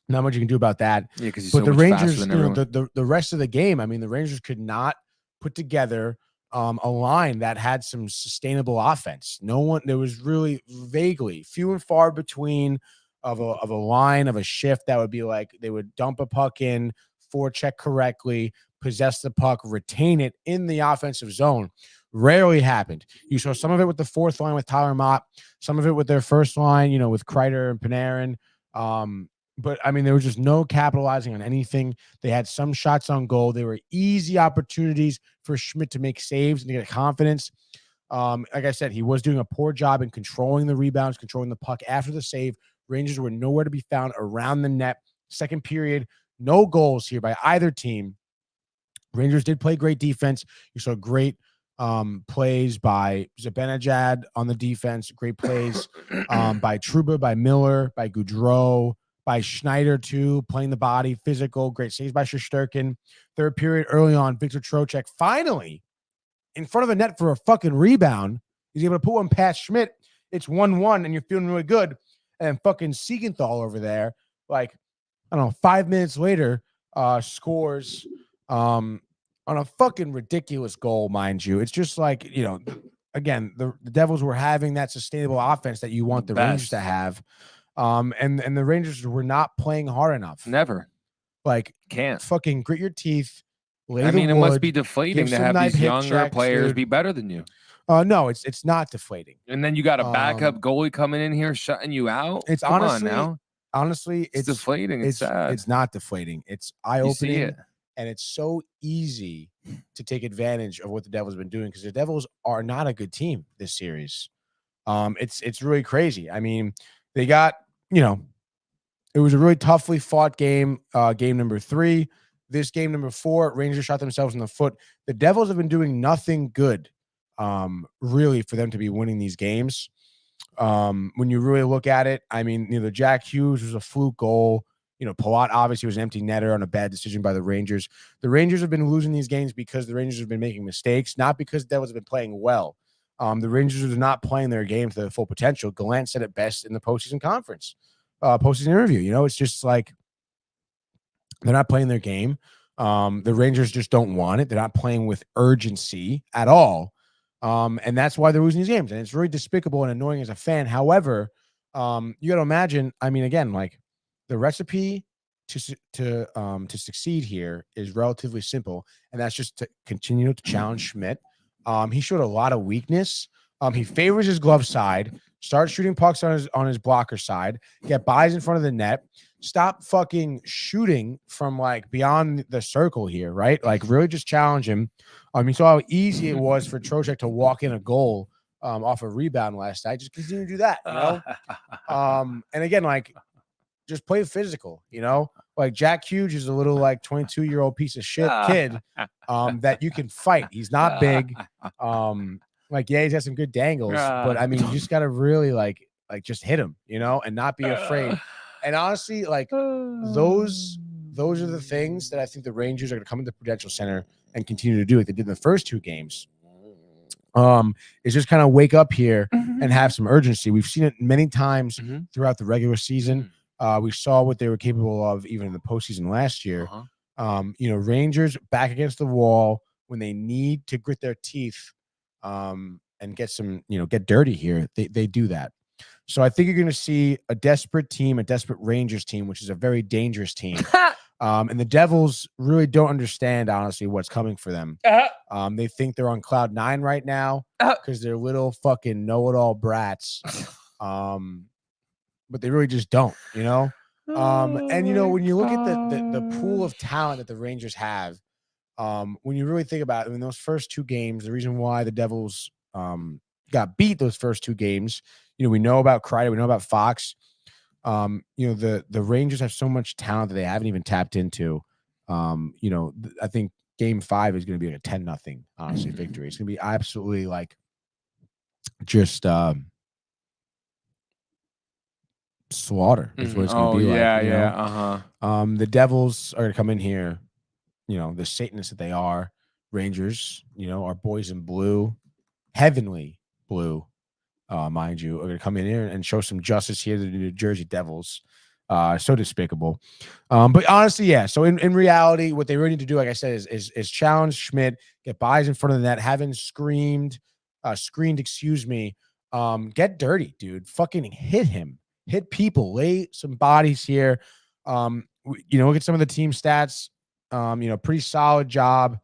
Not much you can do about that. Yeah, because but so the much Rangers, faster than everyone. the rest of the game, I mean, the Rangers could not put together a line that had some sustainable offense. There was really vaguely few and far between of a line of a shift that would be like they would dump a puck in, forecheck correctly, possess the puck, retain it in the offensive zone. Rarely happened. You saw some of it with the fourth line with Tyler Mott, some of it with their first line, with Kreider and Panarin. But I mean, there was just no capitalizing on anything. They had some shots on goal. They were easy opportunities for Schmidt to make saves and to get confidence. Like I said, he was doing a poor job in controlling the rebounds, controlling the puck after the save. Rangers were nowhere to be found around the net. Second period, no goals here by either team. Rangers did play great defense. You saw great plays by Zibanejad on the defense. Great plays by Trouba, by Miller, by Goudreau, by Schneider too, playing the body, physical. Great saves by Shesterkin. Third period, early on, Victor Trocheck finally in front of the net for a fucking rebound. He's able to put one past Schmidt. It's 1-1, and you're feeling really good. And fucking Siegenthaler over there, like, I don't know, 5 minutes later, scores on a fucking ridiculous goal, mind you. It's just like, again, the Devils were having that sustainable offense that you want the Rangers to have. And the Rangers were not playing hard enough. Never. Like, Can't. fucking grit your teeth. It must be deflating to have these younger players be better than you. No, it's not deflating. And then you got a backup goalie coming in here shutting you out. It's honestly, it's deflating. It's sad. It's not deflating. It's eye-opening, and it's so easy to take advantage of what the Devils have been doing, because the Devils are not a good team this series. It's really crazy. I mean, they got, it was a really toughly fought game, game number 3. This game number 4, Rangers shot themselves in the foot. The Devils have been doing nothing good, really, for them to be winning these games. When you really look at it, I mean, the Jack Hughes was a fluke goal. Palat obviously was an empty netter on a bad decision by the Rangers. The Rangers have been losing these games because the Rangers have been making mistakes, not because the Devils have been playing well. The Rangers are not playing their game to their full potential. Gallant said it best in the postseason interview. It's just like they're not playing their game. The Rangers just don't want it. They're not playing with urgency at all. And that's why they're losing these games. And it's really despicable and annoying as a fan. However, you got to imagine, I mean, again, like, the recipe to succeed here is relatively simple. And that's just to continue to challenge Schmidt. He showed a lot of weakness. He favors his glove side, starts shooting pucks on his blocker side, get buys in front of the net, stop fucking shooting from like beyond the circle here, right? Like, really just challenge him. You saw how easy it was for Trocheck to walk in a goal off a rebound last night. Just continue to do that, and again, like, just play physical, Like, Jack Hughes is a little like 22-year-old piece of shit kid that you can fight. He's not big. He's got some good dangles, but I mean, you just got to really like just hit him, and not be afraid. And honestly, like, those are the things that I think the Rangers are going to come into the Prudential Center and continue to do like they did in the first 2 games. Is just kind of wake up here and have some urgency. We've seen it many times throughout the regular season. We saw what they were capable of even in the postseason last year. Rangers back against the wall when they need to grit their teeth and get some, get dirty here. They do that. So I think you're going to see a desperate Rangers team, which is a very dangerous team. And the Devils really don't understand, honestly, what's coming for them. They think they're on cloud 9 right now because they're little fucking know-it-all brats. But they really just don't, and when you look at the pool of talent that the Rangers have, when you really think about it, in those first 2 games, the reason why the Devils got beat those first 2 games, we know about Kreider, we know about Fox. The Rangers have so much talent that they haven't even tapped into. I think Game 5 is going to be like a 10-0, honestly, victory. It's going to be absolutely like just slaughter is what it's going to be like. The Devils are going to come in here, the Satanists that they are. Rangers, our boys in blue, heavenly blue, mind you, are going to come in here and show some justice here to the New Jersey Devils. So despicable. But honestly, yeah. So in reality, what they really need to do, like I said, is challenge Schmidt, get buys in front of the net, haven't screened, excuse me. Get dirty, dude. Fucking hit him, hit people, lay some bodies here. Look at some of the team stats. Pretty solid job.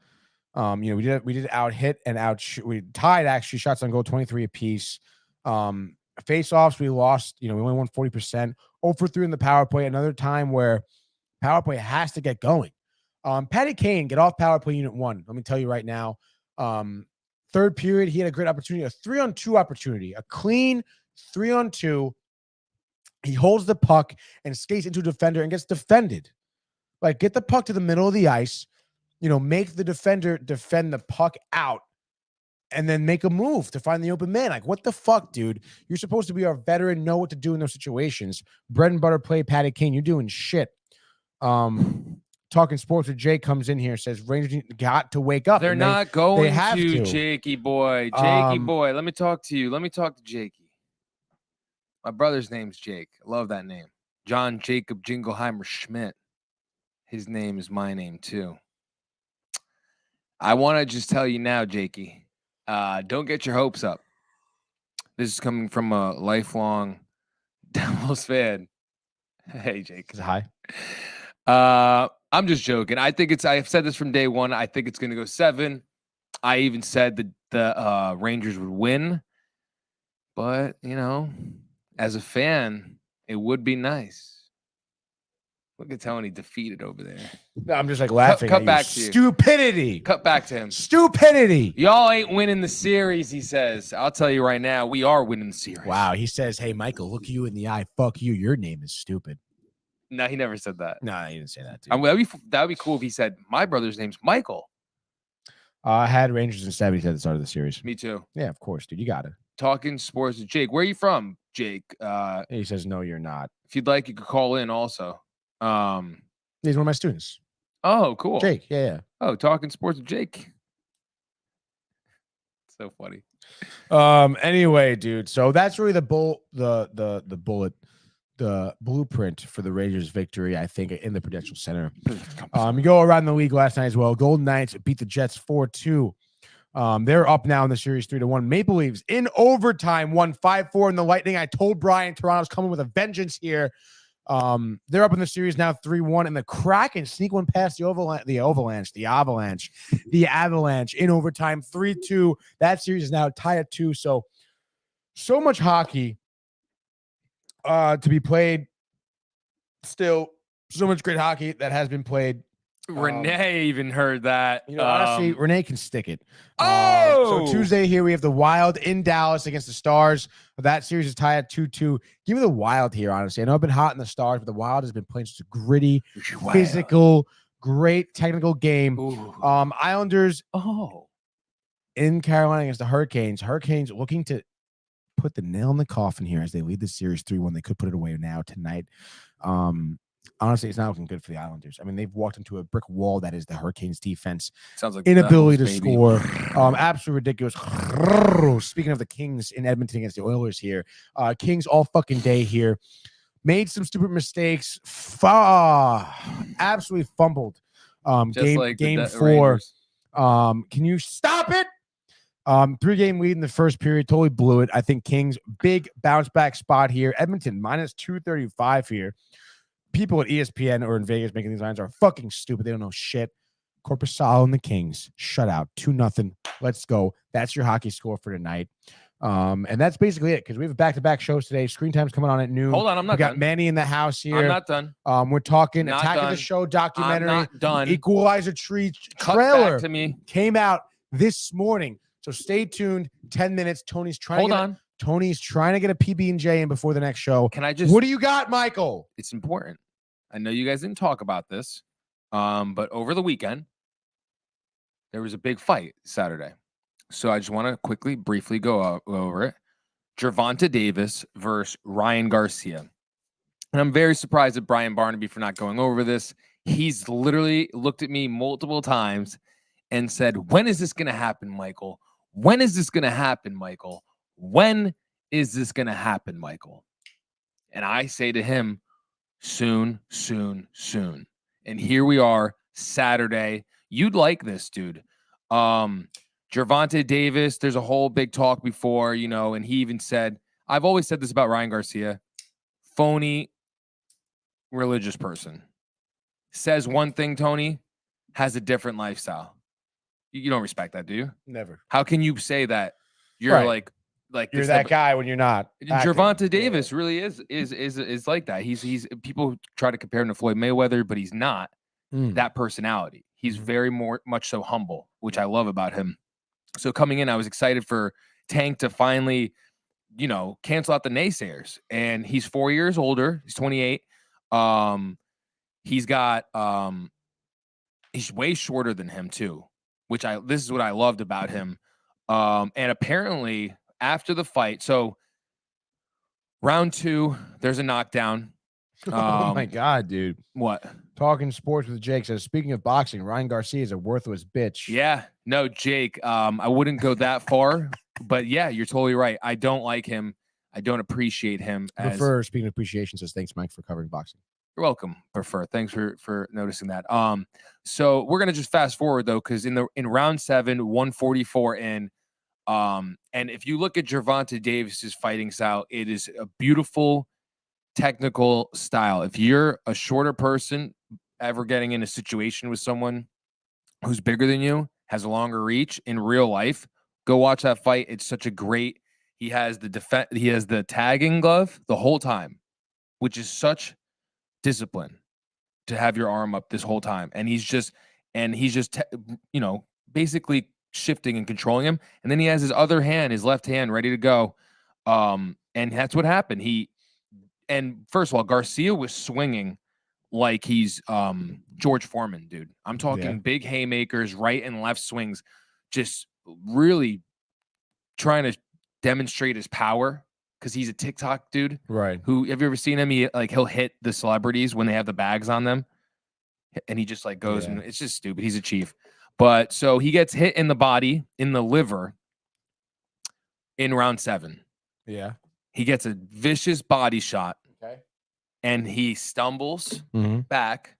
We did out hit and out. We tied actually shots on goal 23 apiece. Face-offs, we lost. We only won 40%. 0 for 3 in the power play. Another time where power play has to get going. Patty Kane, get off power play unit 1. Let me tell you right now. Third period, he had a great opportunity, a 3-on-2 opportunity, a clean 3-on-2. He holds the puck and skates into a defender and gets defended. Like, get the puck to the middle of the ice, make the defender defend the puck out, and then make a move to find the open man. Like, what the fuck, dude? You're supposed to be our veteran, know what to do in those situations. Bread and butter play, Patty Kane. You're doing shit. Talking sports with Jake comes in here, says Rangers got to wake up. They're not going they have to. Jakey boy. Jakey boy. Let me talk to you. Let me talk to Jakey. My brother's name's Jake. I love that name. John Jacob Jingleheimer Schmidt. His name is my name, too. I want to just tell you now, Jakey. Don't get your hopes up. This is coming from a lifelong Devils fan. Hey, Jake. Hi. I'm just joking. I've said this from day one. I think it's going to go 7. I even said that the Rangers would win. But, as a fan, it would be nice. Look at Tony defeated over there. I'm just like laughing. Cut back to you. Stupidity. Cut back to him. Stupidity. Y'all ain't winning the series, he says. I'll tell you right now, we are winning the series. Wow. He says, hey, Michael, look you in the eye. Fuck you. Your name is stupid. No, he never said that. No, he didn't say that. Dude. That'd be cool if he said, my brother's name's Michael. I had Rangers in 70 at the start of the series. Me too. Yeah, of course, dude. You got it. Talking sports with Jake. Where are you from, Jake? He says, no, you're not. If you'd like, you could call in also. He's one of my students. Oh, cool. Jake, yeah. Oh, talking sports with Jake. So funny. Anyway, dude. So that's really the blueprint for the Rangers victory, I think, in the Prudential Center. You go around the league last night as well. Golden Knights beat the Jets 4-2. They're up now in the series 3-1. Maple Leafs in overtime won 5-4 in the Lightning. I told Brian Toronto's coming with a vengeance here. They're up in the series now 3-1, and the Kraken sneak one past the Avalanche in overtime 3-2. That series is now tied at 2. So much hockey to be played. Still, so much great hockey that has been played. Renee even heard that. Honestly, Renee can stick it. So Tuesday here we have the Wild in Dallas against the Stars. That series is tied at 2-2. Give me the Wild here, honestly. I know I've been hot in the Stars, but the Wild has been playing such a gritty, physical, great technical game. Islanders in Carolina against the Hurricanes. Hurricanes looking to put the nail in the coffin here as they lead the series 3-1. They could put it away now tonight. Honestly, it's not looking good for the Islanders. I mean, they've walked into a brick wall that is the Hurricanes defense. Sounds like inability to score. Absolutely ridiculous. Speaking of the Kings in Edmonton against the Oilers here, Kings all fucking day here. Made some stupid mistakes. Absolutely fumbled. Game 4. Can you stop it? 3-game lead in the first period. Totally blew it. I think Kings, big bounce back spot here. Edmonton, minus 235 here. People at ESPN or in Vegas making these lines are fucking stupid. They don't know shit. Corpusalo and the Kings, shut out. 2-0. Let's go. That's your hockey score for tonight. And that's basically it, because we have back-to-back shows today. Screen Time's coming on at noon. Hold on, I'm not done. We got Manny in the house here. I'm not done. We're talking Not Attack done. of the Show documentary. I'm not done. Equalizer Tree Cut trailer back to me. came out this morning. So stay tuned. 10 minutes. Tony's trying to get a PB&J in before the next show. Can I just... What do you got, Michael? It's important. I know you guys didn't talk about this, But over the weekend, there was a big fight Saturday. So I just want to quickly, briefly go over it. Gervonta Davis versus Ryan Garcia. And I'm very surprised at Brian Barnaby for not going over this. He's literally looked at me multiple times and said, when is this going to happen, Michael? When is this going to happen, Michael? When is this going to happen, Michael? And I say to him, soon, soon, soon. And here we are, Saturday. You'd like this, dude. Gervonta Davis, there's a whole big talk before, and he even said, I've always said this about Ryan Garcia, phony religious person. Says one thing, Tony, has a different lifestyle. You don't respect that, do you? Never. How can you say that you're Right. like You're that guy when you're not. Gervonta Davis really is like that. He's people try to compare him to Floyd Mayweather, but he's not that personality. He's very much so humble, which I love about him. So coming in, I was excited for Tank to finally, cancel out the naysayers. And he's 4 years older. He's 28. He's got he's way shorter than him too, which this is what I loved about him. And apparently after the fight, so round 2, there's a knockdown. Oh my God, dude. What? Talking sports with Jake says, speaking of boxing, Ryan Garcia is a worthless bitch. Yeah, no, Jake, I wouldn't go that far, but yeah, you're totally right. I don't like him. I don't appreciate him. Prefer, speaking of appreciation, says, thanks, Mike, for covering boxing. You're welcome. Prefer. Thanks for noticing that. So we're gonna just fast forward though, because in round 7, 144 in, and if you look at Gervonta Davis's fighting style, it is a beautiful technical style. If you're a shorter person ever getting in a situation with someone who's bigger than you, has a longer reach in real life, go watch that fight. It's such a great. He has the tagging glove the whole time, which is such discipline to have your arm up this whole time. And he's just basically shifting and controlling him. And then he has his other hand, his left hand, ready to go. And that's what happened. And first of all, Garcia was swinging like he's George Foreman, dude. I'm talking big haymakers, right and left swings, just really trying to demonstrate his power because he's a TikTok dude. Right. Who, have you ever seen him? He'll hit the celebrities when they have the bags on them. And he just goes and it's just stupid. He's a chief. But so he gets hit in the body, in the liver in round 7. Yeah. He gets a vicious body shot. Okay. And he stumbles back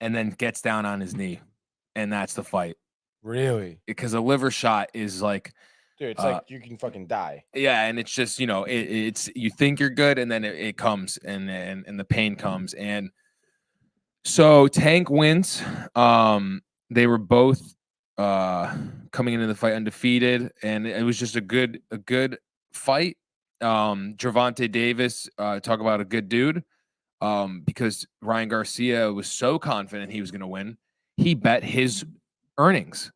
and then gets down on his knee. And that's the fight. Really? Because a liver shot is like, dude, it's like you can fucking die. Yeah, and it's just, it's you think you're good and then it comes and the pain comes. And so Tank wins. They were both coming into the fight undefeated, and it was just a good fight. Gervonta Davis, talk about a good dude, because Ryan Garcia was so confident he was going to win. He bet his earnings,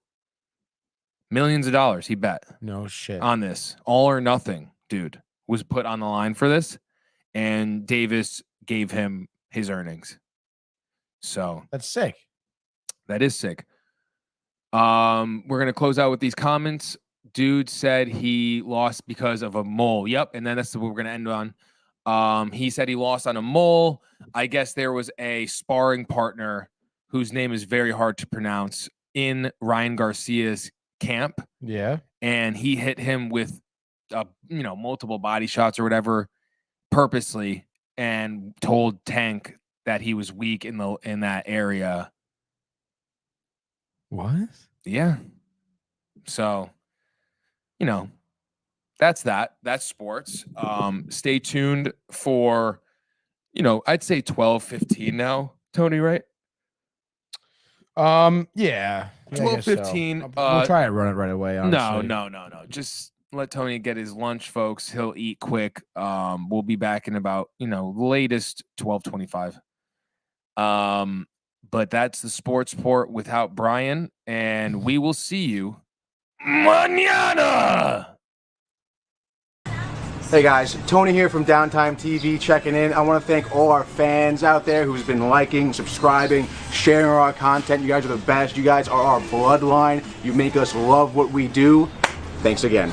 millions of dollars. He bet no shit on this. All or nothing, dude, was put on the line for this, and Davis gave him his earnings. So that's sick. That is sick. We're going to close out with these comments. Dude said he lost because of a mole. Yep. And then that's what we're going to end on. He said he lost on a mole. I guess there was a sparring partner whose name is very hard to pronounce in Ryan Garcia's camp. Yeah. And he hit him with, multiple body shots or whatever purposely and told Tank that he was weak in that area. What? Yeah. So, that's that. That's sports. Stay tuned for, I'd say 12:15 now, Tony, right? Yeah. 12:15. So. We'll try to run it right away. Honestly. No. Just let Tony get his lunch, folks. He'll eat quick. We'll be back in about, latest 12:25. But that's the sports port without Brian, and we will see you mañana. Hey guys, Tony here from Downtime TV checking in. I want to thank all our fans out there who's been liking, subscribing, sharing our content. You guys are the best. You guys are our bloodline. You make us love what we do. Thanks again.